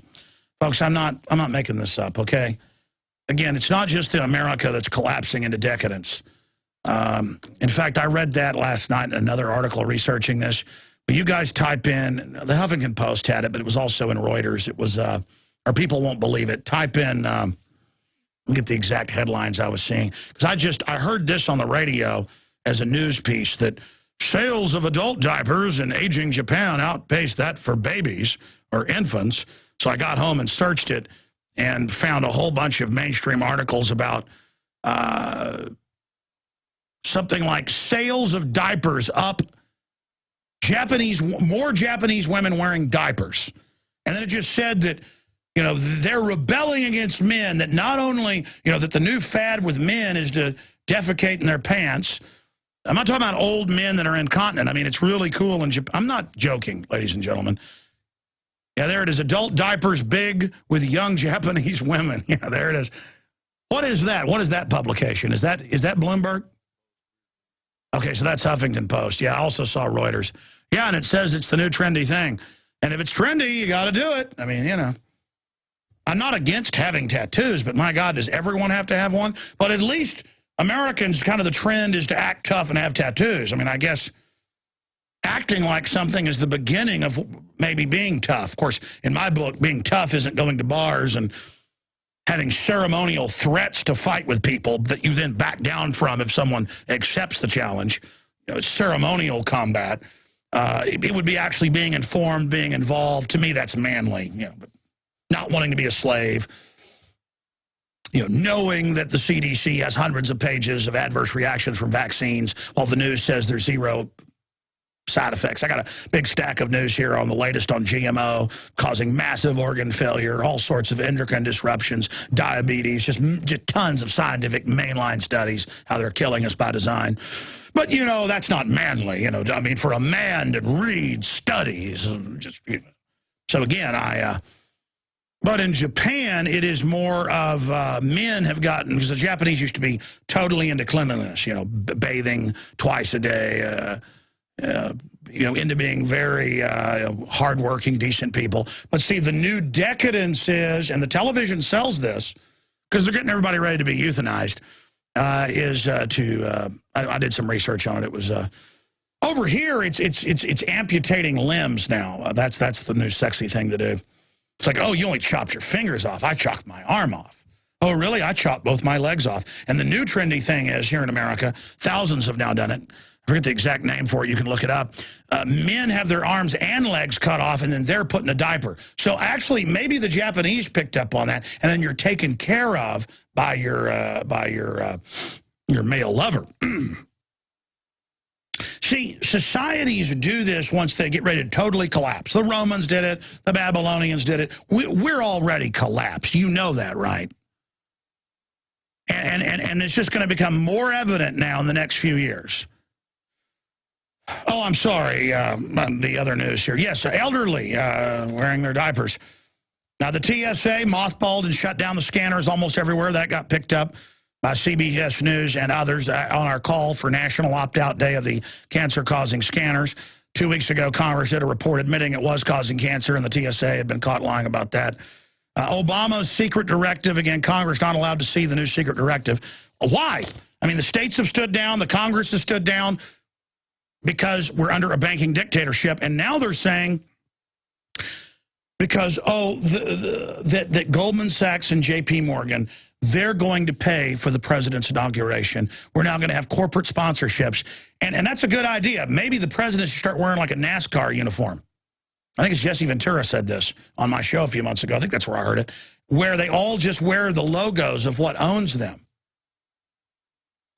Folks, I'm not making this up, okay? Again, it's not just in America that's collapsing into decadence. In fact, I read that last night in another article researching this. But you guys type in, the Huffington Post had it, but it was also in Reuters. It was, or people won't believe it. Type in, get the exact headlines I was seeing. Because I heard this on the radio as a news piece that sales of adult diapers in aging Japan outpaced that for babies or infants. So I got home and searched it and found a whole bunch of mainstream articles about something like sales of diapers up, more Japanese women wearing diapers. And then it just said that, they're rebelling against men, that not only, that the new fad with men is to defecate in their pants. I'm not talking about old men that are incontinent. I mean, it's really cool. I'm not joking, ladies and gentlemen. Yeah, there it is. Adult diapers big with young Japanese women. Yeah, there it is. What is that? What is that publication? Is that Bloomberg? Okay, so that's Huffington Post. Yeah, I also saw Reuters. Yeah, and it says it's the new trendy thing. And if it's trendy, you got to do it. I mean, I'm not against having tattoos, but my God, does everyone have to have one? But at least Americans, kind of the trend is to act tough and have tattoos. I mean, I guess acting like something is the beginning of maybe being tough. Of course, in my book, being tough isn't going to bars and having ceremonial threats to fight with people that you then back down from if someone accepts the challenge. It's ceremonial combat. It would be actually being informed, being involved. To me, that's manly. But not wanting to be a slave. Knowing that the CDC has hundreds of pages of adverse reactions from vaccines while the news says there's 0 side effects. I got a big stack of news here on the latest on GMO, causing massive organ failure, all sorts of endocrine disruptions, diabetes, just tons of scientific mainline studies, how they're killing us by design. But, you know, that's not manly, you know. I mean, for a man that reads studies, just, you know. So, again, but in Japan, it is more of men have gotten, because the Japanese used to be totally into cleanliness, you know, bathing twice a day, you know, into being very hardworking, decent people. But see, the new decadence is, and the television sells this, because they're getting everybody ready to be euthanized, I did some research on it. It was over here. It's amputating limbs now. That's the new sexy thing to do. It's like, oh, you only chopped your fingers off. I chopped my arm off. Oh, really? I chopped both my legs off. And the new trendy thing is here in America, thousands have now done it. I forget the exact name for it. You can look it up. Men have their arms and legs cut off, and then they're put in a diaper. So actually, maybe the Japanese picked up on that, and then you're taken care of by your male lover. See, societies do this once they get ready to totally collapse. The Romans did it. The Babylonians did it. We're already collapsed. You know that, right? And it's just going to become more evident now in the next few years. Oh, I'm sorry. The other news here. Yes, elderly wearing their diapers. Now, the TSA mothballed and shut down the scanners almost everywhere. That got picked up by CBS News and others on our call for National Opt-Out Day of the cancer-causing scanners. 2 weeks ago, Congress did a report admitting it was causing cancer, and the TSA had been caught lying about that. Obama's secret directive, again, Congress not allowed to see the new secret directive. Why? I mean, the states have stood down, the Congress has stood down because we're under a banking dictatorship, and now they're saying because, that Goldman Sachs and J.P. Morgan, they're going to pay for the president's inauguration. We're now going to have corporate sponsorships. And that's a good idea. Maybe the president should start wearing like a NASCAR uniform. I think it's Jesse Ventura said this on my show a few months ago. I think that's where I heard it. Where they all just wear the logos of what owns them.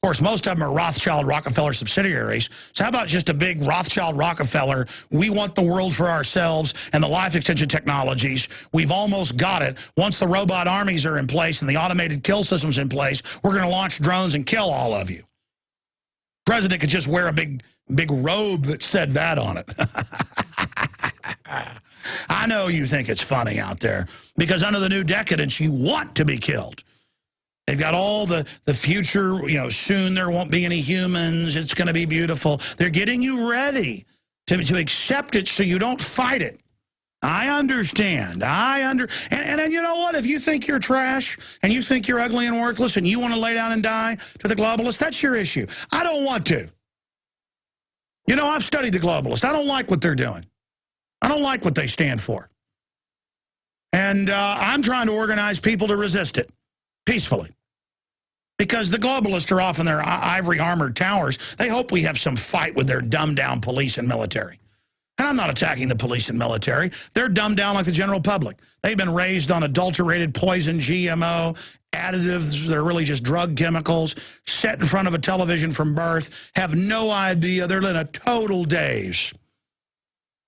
Of course, most of them are Rothschild Rockefeller subsidiaries. So how about just a big Rothschild Rockefeller, we want the world for ourselves and the life extension technologies. We've almost got it. Once the robot armies are in place and the automated kill systems in place, we're going to launch drones and kill all of you. The president could just wear a big robe that said that on it. I know you think it's funny out there because under the new decadence, you want to be killed. They've got all the future, you know, soon there won't be any humans. It's going to be beautiful. They're getting you ready to accept it so you don't fight it. I understand. And you know what? If you think you're trash and you think you're ugly and worthless and you want to lay down and die to the globalists, that's your issue. I don't want to. You know, I've studied the globalists. I don't like what they're doing. I don't like what they stand for. And I'm trying to organize people to resist it peacefully. Because the globalists are off in their ivory armored towers. They hope we have some fight with their dumbed down police and military. And I'm not attacking the police and military. They're dumbed down like the general public. They've been raised on adulterated poison, GMO, additives that are really just drug chemicals, set in front of a television from birth, have no idea. They're in a total daze.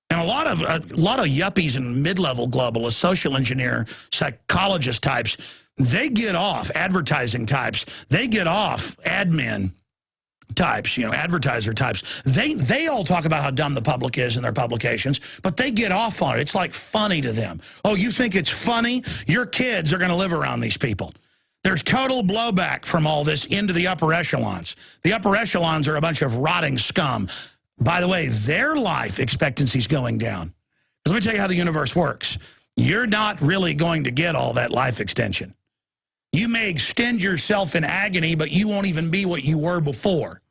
And a lot of yuppies and mid-level globalists, social engineer, psychologist types, they get off, advertising types, they get off, admin types, you know, advertiser types. They all talk about how dumb the public is in their publications, but they get off on it. It's like funny to them. Oh, you think it's funny? Your kids are going to live around these people. There's total blowback from all this into the upper echelons. The upper echelons are a bunch of rotting scum. By the way, their life expectancy is going down. Let me tell you how the universe works. You're not really going to get all that life extension. You may extend yourself in agony, but you won't even be what you were before.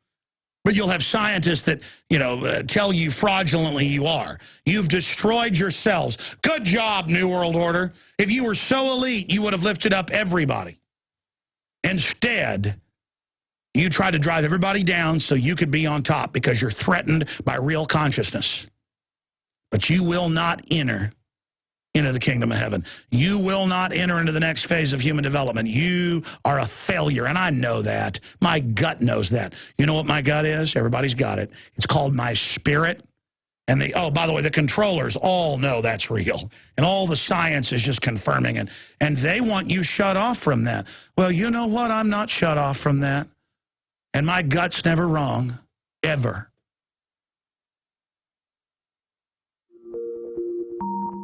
But you'll have scientists that, you know, tell you fraudulently you are. You've destroyed yourselves. Good job, New World Order. If you were so elite, you would have lifted up everybody. Instead, you try to drive everybody down so you could be on top because you're threatened by real consciousness. But you will not enter into the kingdom of heaven. You will not enter into the next phase of human development. You are a failure, and I know that. My gut knows that. You know what my gut is? Everybody's got it. It's called my spirit. And oh, by the way, the controllers all know that's real. And all the science is just confirming it. And they want you shut off from that. Well, you know what? I'm not shut off from that. And my gut's never wrong, ever.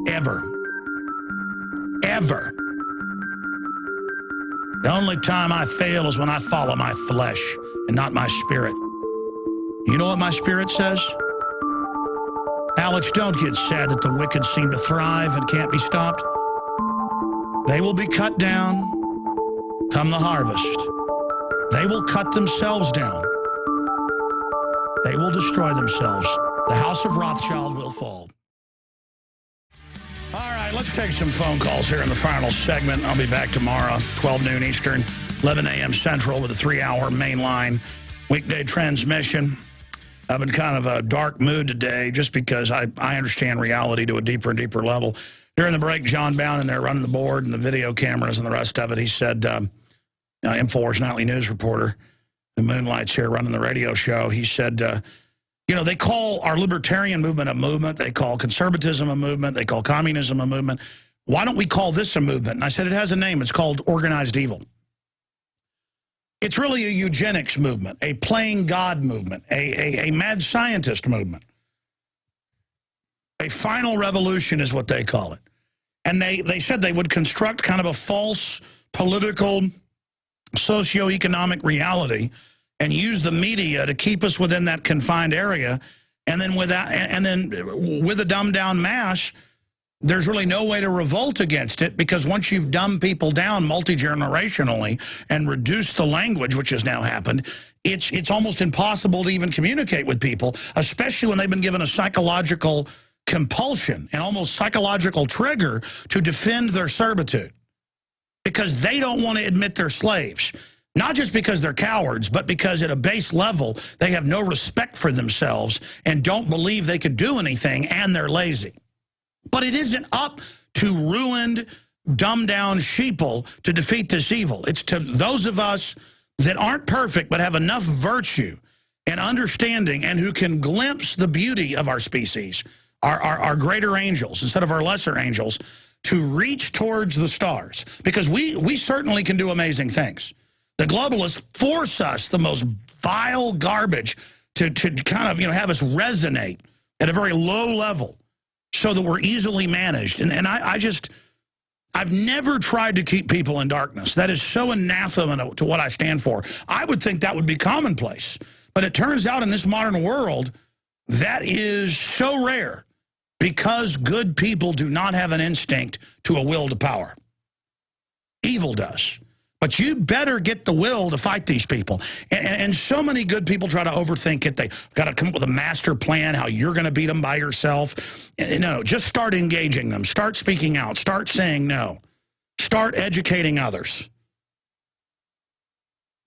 Ever. Ever. The only time I fail is when I follow my flesh and not my spirit. You know what my spirit says? Alex, don't get sad that the wicked seem to thrive and can't be stopped. They will be cut down come the harvest. They will cut themselves down. They will destroy themselves. The house of Rothschild will fall. All right, let's take some phone calls here in the final segment. I'll be back tomorrow, 12 noon Eastern, 11 a.m. Central with a 3-hour mainline weekday transmission. I've been kind of a dark mood today just because I understand reality to a deeper and deeper level. During the break, John Bound in there running the board and the video cameras and the rest of it, he said, InfoWars Nightly News reporter who moonlights here running the radio show, he said, you know, they call our libertarian movement a movement. They call conservatism a movement. They call communism a movement. Why don't we call this a movement? And I said, it has a name. It's called organized evil. It's really a eugenics movement, a playing God movement, a mad scientist movement. A final revolution is what they call it. And they said they would construct kind of a false political, socioeconomic reality and use the media to keep us within that confined area. And then with a dumbed down mass, there's really no way to revolt against it, because once you've dumbed people down multi-generationally and reduced the language, which has now happened, it's almost impossible to even communicate with people, especially when they've been given a psychological compulsion and almost psychological trigger to defend their servitude, because they don't want to admit they're slaves. Not just because they're cowards, but because at a base level, they have no respect for themselves and don't believe they could do anything, and they're lazy. But it isn't up to ruined, dumbed-down sheeple to defeat this evil. It's to those of us that aren't perfect but have enough virtue and understanding and who can glimpse the beauty of our species, our greater angels instead of our lesser angels, to reach towards the stars. Because we certainly can do amazing things. The globalists force us, the most vile garbage, to kind of, have us resonate at a very low level, so that we're easily managed. And I've never tried to keep people in darkness. That is so anathema to what I stand for. I would think that would be commonplace. But it turns out in this modern world, that is so rare, because good people do not have an instinct to a will to power. Evil does. But you better get the will to fight these people. And so many good people try to overthink it. They got to come up with a master plan, how you're going to beat them by yourself. No, just start engaging them. Start speaking out. Start saying no. Start educating others.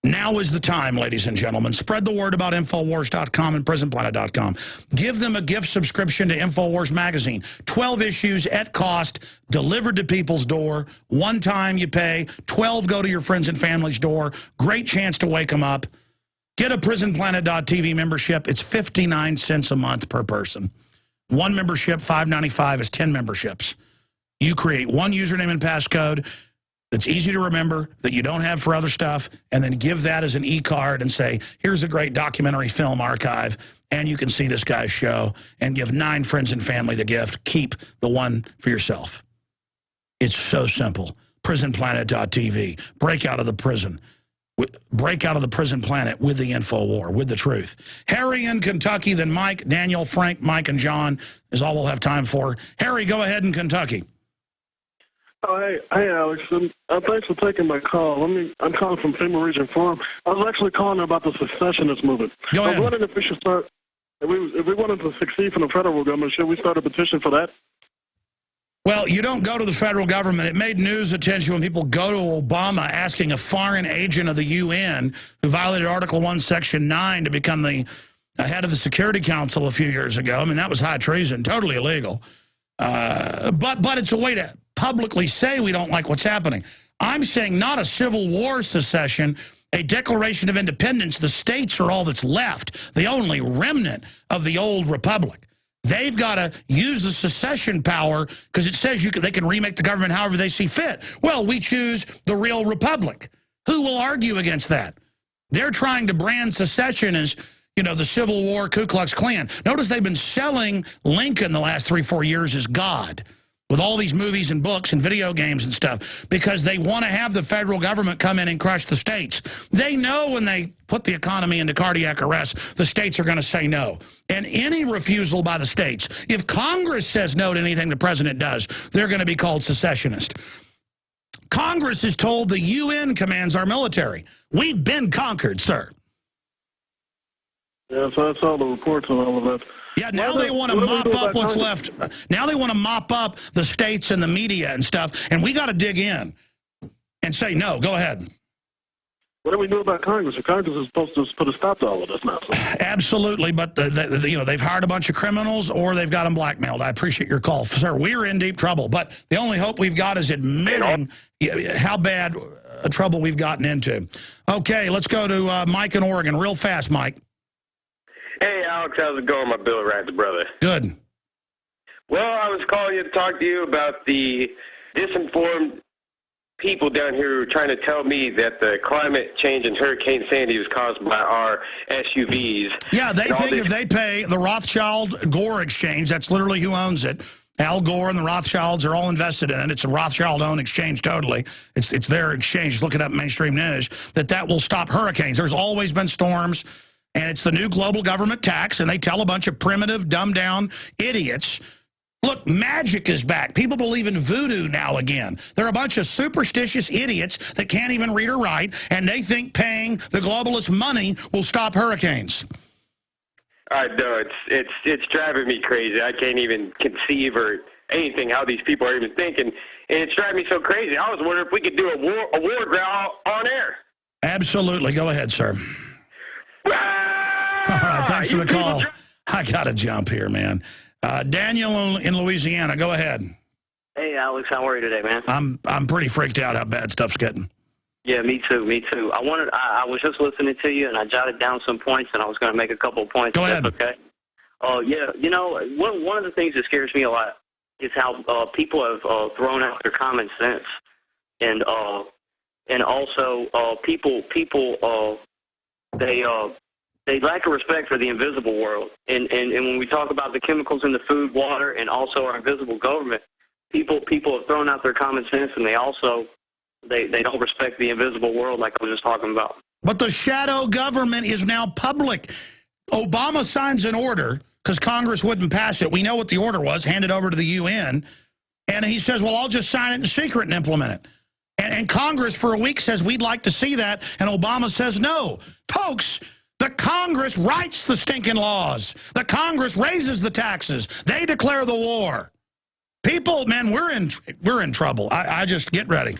Now is the time, ladies and gentlemen. Spread the word about Infowars.com and PrisonPlanet.com. Give them a gift subscription to Infowars Magazine. 12 issues at cost, delivered to people's door. One time you pay. 12 go to your friends and family's door. Great chance to wake them up. Get a PrisonPlanet.tv membership. It's 59 cents a month per person. One membership, $5.95 is 10 memberships. You create one username and passcode that's easy to remember, that you don't have for other stuff, and then give that as an e-card and say, here's a great documentary film archive, and you can see this guy's show, and give 9 friends and family the gift. Keep the one for yourself. It's so simple. PrisonPlanet.tv. Break out of the prison. Break out of the prison planet with the InfoWar, with the truth. Harry in Kentucky, then Mike, Daniel, Frank, Mike, and John is all we'll have time for. Harry, go ahead in Kentucky. Oh, hey, Alex. Thanks for taking my call. I'm calling from FEMA Region 4. I was actually calling about the secessionist movement. Go ahead. I was wondering if we should start, if we wanted to succeed from the federal government, should we start a petition for that? Well, you don't go to the federal government. It made news attention when people go to Obama asking a foreign agent of the UN who violated Article 1, Section 9 to become the head of the Security Council a few years ago. I mean, that was high treason, totally illegal. But it's a way to publicly say we don't like what's happening. I'm saying not a Civil War secession, a Declaration of Independence. The states are all that's left, the only remnant of the old republic. they've got to use the secession power because it says they can remake the government however they see fit. Well, we choose the real republic. Who will argue against that? They're trying to brand secession as, you know, the Civil War, Ku Klux Klan. Notice they've been selling Lincoln the last 3-4 years as God with all these movies and books and video games and stuff because they want to have the federal government come in and crush the states. They know when they put the economy into cardiac arrest, the states are going to say no. And any refusal by the states, if Congress says no to anything the president does, they're going to be called secessionist. Congress is told the UN commands our military. We've been conquered, sir. Yeah, so I saw the reports on all of that. Yeah, now they want to mop up what's left. Now they want to mop up the states and the media and stuff, and we got to dig in and say, no, go ahead. What do we do about Congress? Congress is supposed to put a stop to all of this now. So. Absolutely, but you know, they've hired a bunch of criminals or they've got them blackmailed. I appreciate your call. Sir, we're in deep trouble, but the only hope we've got is admitting how bad trouble we've gotten into. Okay, let's go to Mike in Oregon real fast, Mike. Hey, Alex, how's it going, my Bill Rights brother? Good. Well, I was calling you to talk to you about the disinformed people down here who are trying to tell me that the climate change and Hurricane Sandy was caused by our SUVs. Yeah, they think if they pay the Rothschild-Gore exchange, that's literally who owns it. Al Gore and the Rothschilds are all invested in it. It's a Rothschild-owned exchange totally. It's their exchange. Look it up in mainstream news. That will stop hurricanes. There's always been storms. And it's the new global government tax, and they tell a bunch of primitive, dumbed-down idiots, look, magic is back. People believe in voodoo now again. They're a bunch of superstitious idiots that can't even read or write, and they think paying the globalists money will stop hurricanes. I know, it's driving me crazy. I can't even conceive or anything how these people are even thinking, and it's driving me so crazy. I was wondering if we could do a war growl on air. Absolutely. Go ahead, sir. All right, thanks for the call. I got to jump here, man. Daniel in Louisiana, go ahead. Hey, Alex, how are you today, man? I'm pretty freaked out how bad stuff's getting. Yeah, me too. I was just listening to you, and I jotted down some points, and I was going to make a couple of points. Go ahead. Okay. Yeah, you know, one of the things that scares me a lot is how people have thrown out their common sense, and also people they lack a respect for the invisible world. And when we talk about the chemicals in the food, water, and also our invisible government, people have thrown out their common sense, and they don't respect the invisible world like I was just talking about. But the shadow government is now public. Obama signs an order because Congress wouldn't pass it. We know what the order was, handed over to the UN. And he says, well, I'll just sign it in secret and implement it. And Congress for a week says, we'd like to see that. And Obama says, no. Folks, the Congress writes the stinking laws. The Congress raises the taxes. They declare the war. People, man, we're in trouble. I just get ready.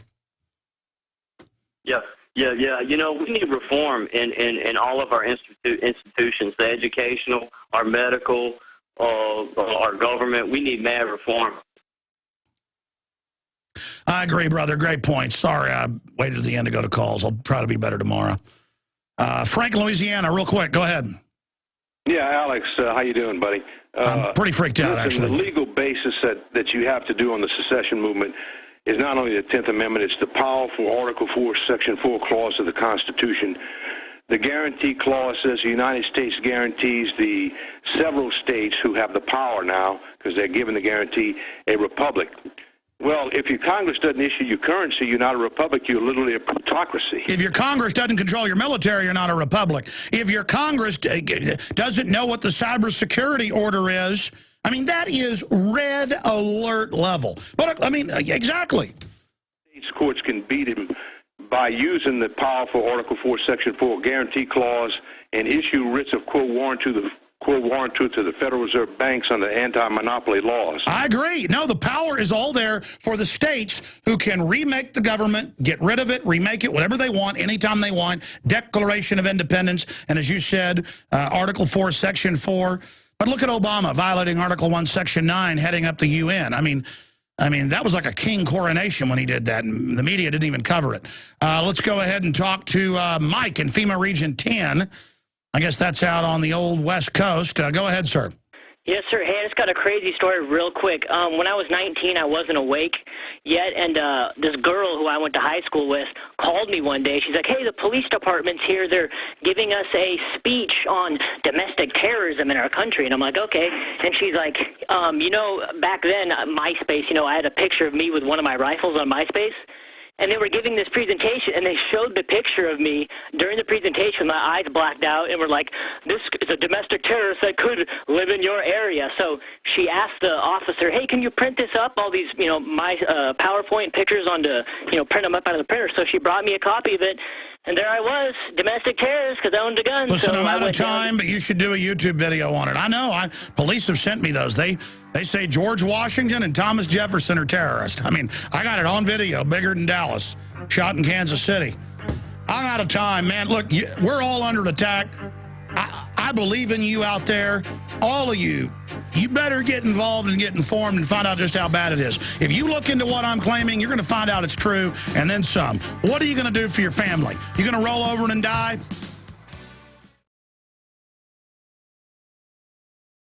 Yeah. You know, we need reform in all of our institutions, the educational, our medical, our government. We need mad reform. I agree, brother. Great point. Sorry, I waited to the end to go to calls. I'll try to be better tomorrow. Frank, Louisiana, real quick. Go ahead. Yeah, Alex, how you doing, buddy? I'm pretty freaked out, actually. The legal basis that you have to do on the secession movement is not only the 10th Amendment, it's the powerful Article 4, Section 4 clause of the Constitution. The guarantee clause says the United States guarantees the several states who have the power now, because they're given the guarantee, a republic. Well, if your Congress doesn't issue you currency, you're not a republic, you're literally a plutocracy. If your Congress doesn't control your military, you're not a republic. If your Congress doesn't know what the cybersecurity order is, I mean, that is red alert level. But, I mean, exactly. States courts can beat him by using the powerful Article 4, Section 4 guarantee clause and issue writs of quo warranto to the Federal Reserve banks under anti-monopoly laws. I agree. No, the power is all there for the states who can remake the government, get rid of it, remake it, whatever they want, anytime they want, Declaration of Independence, and as you said, Article 4, Section 4. But look at Obama violating Article 1, Section 9, heading up the UN. I mean, that was like a king coronation when he did that, and the media didn't even cover it. Let's go ahead and talk to Mike in FEMA Region 10. I guess that's out on the old West Coast. Go ahead, sir. Yes, sir. Hey, I just got a crazy story real quick. When I was 19, I wasn't awake yet, and this girl who I went to high school with called me one day. She's like, hey, the police department's here. They're giving us a speech on domestic terrorism in our country. And I'm like, okay. And she's like, you know, back then, MySpace, you know, I had a picture of me with one of my rifles on MySpace. And they were giving this presentation, and they showed the picture of me during the presentation. My eyes blacked out, and were like, this is a domestic terrorist that could live in your area. So she asked the officer, hey, can you print this up, all these, you know, my PowerPoint pictures onto, you know, print them up out of the printer. So she brought me a copy of it, and there I was, domestic terrorist, because I owned a gun. Listen, so I'm out of time, but you should do a YouTube video on it. I know. Police have sent me those. They say George Washington and Thomas Jefferson are terrorists. I mean, I got it on video, bigger than Dallas, shot in Kansas City. I'm out of time, man. Look, we're all under attack. I believe in you out there, all of you. You better get involved and get informed and find out just how bad it is. If you look into what I'm claiming, you're going to find out it's true, and then some. What are you going to do for your family? You going to roll over and die?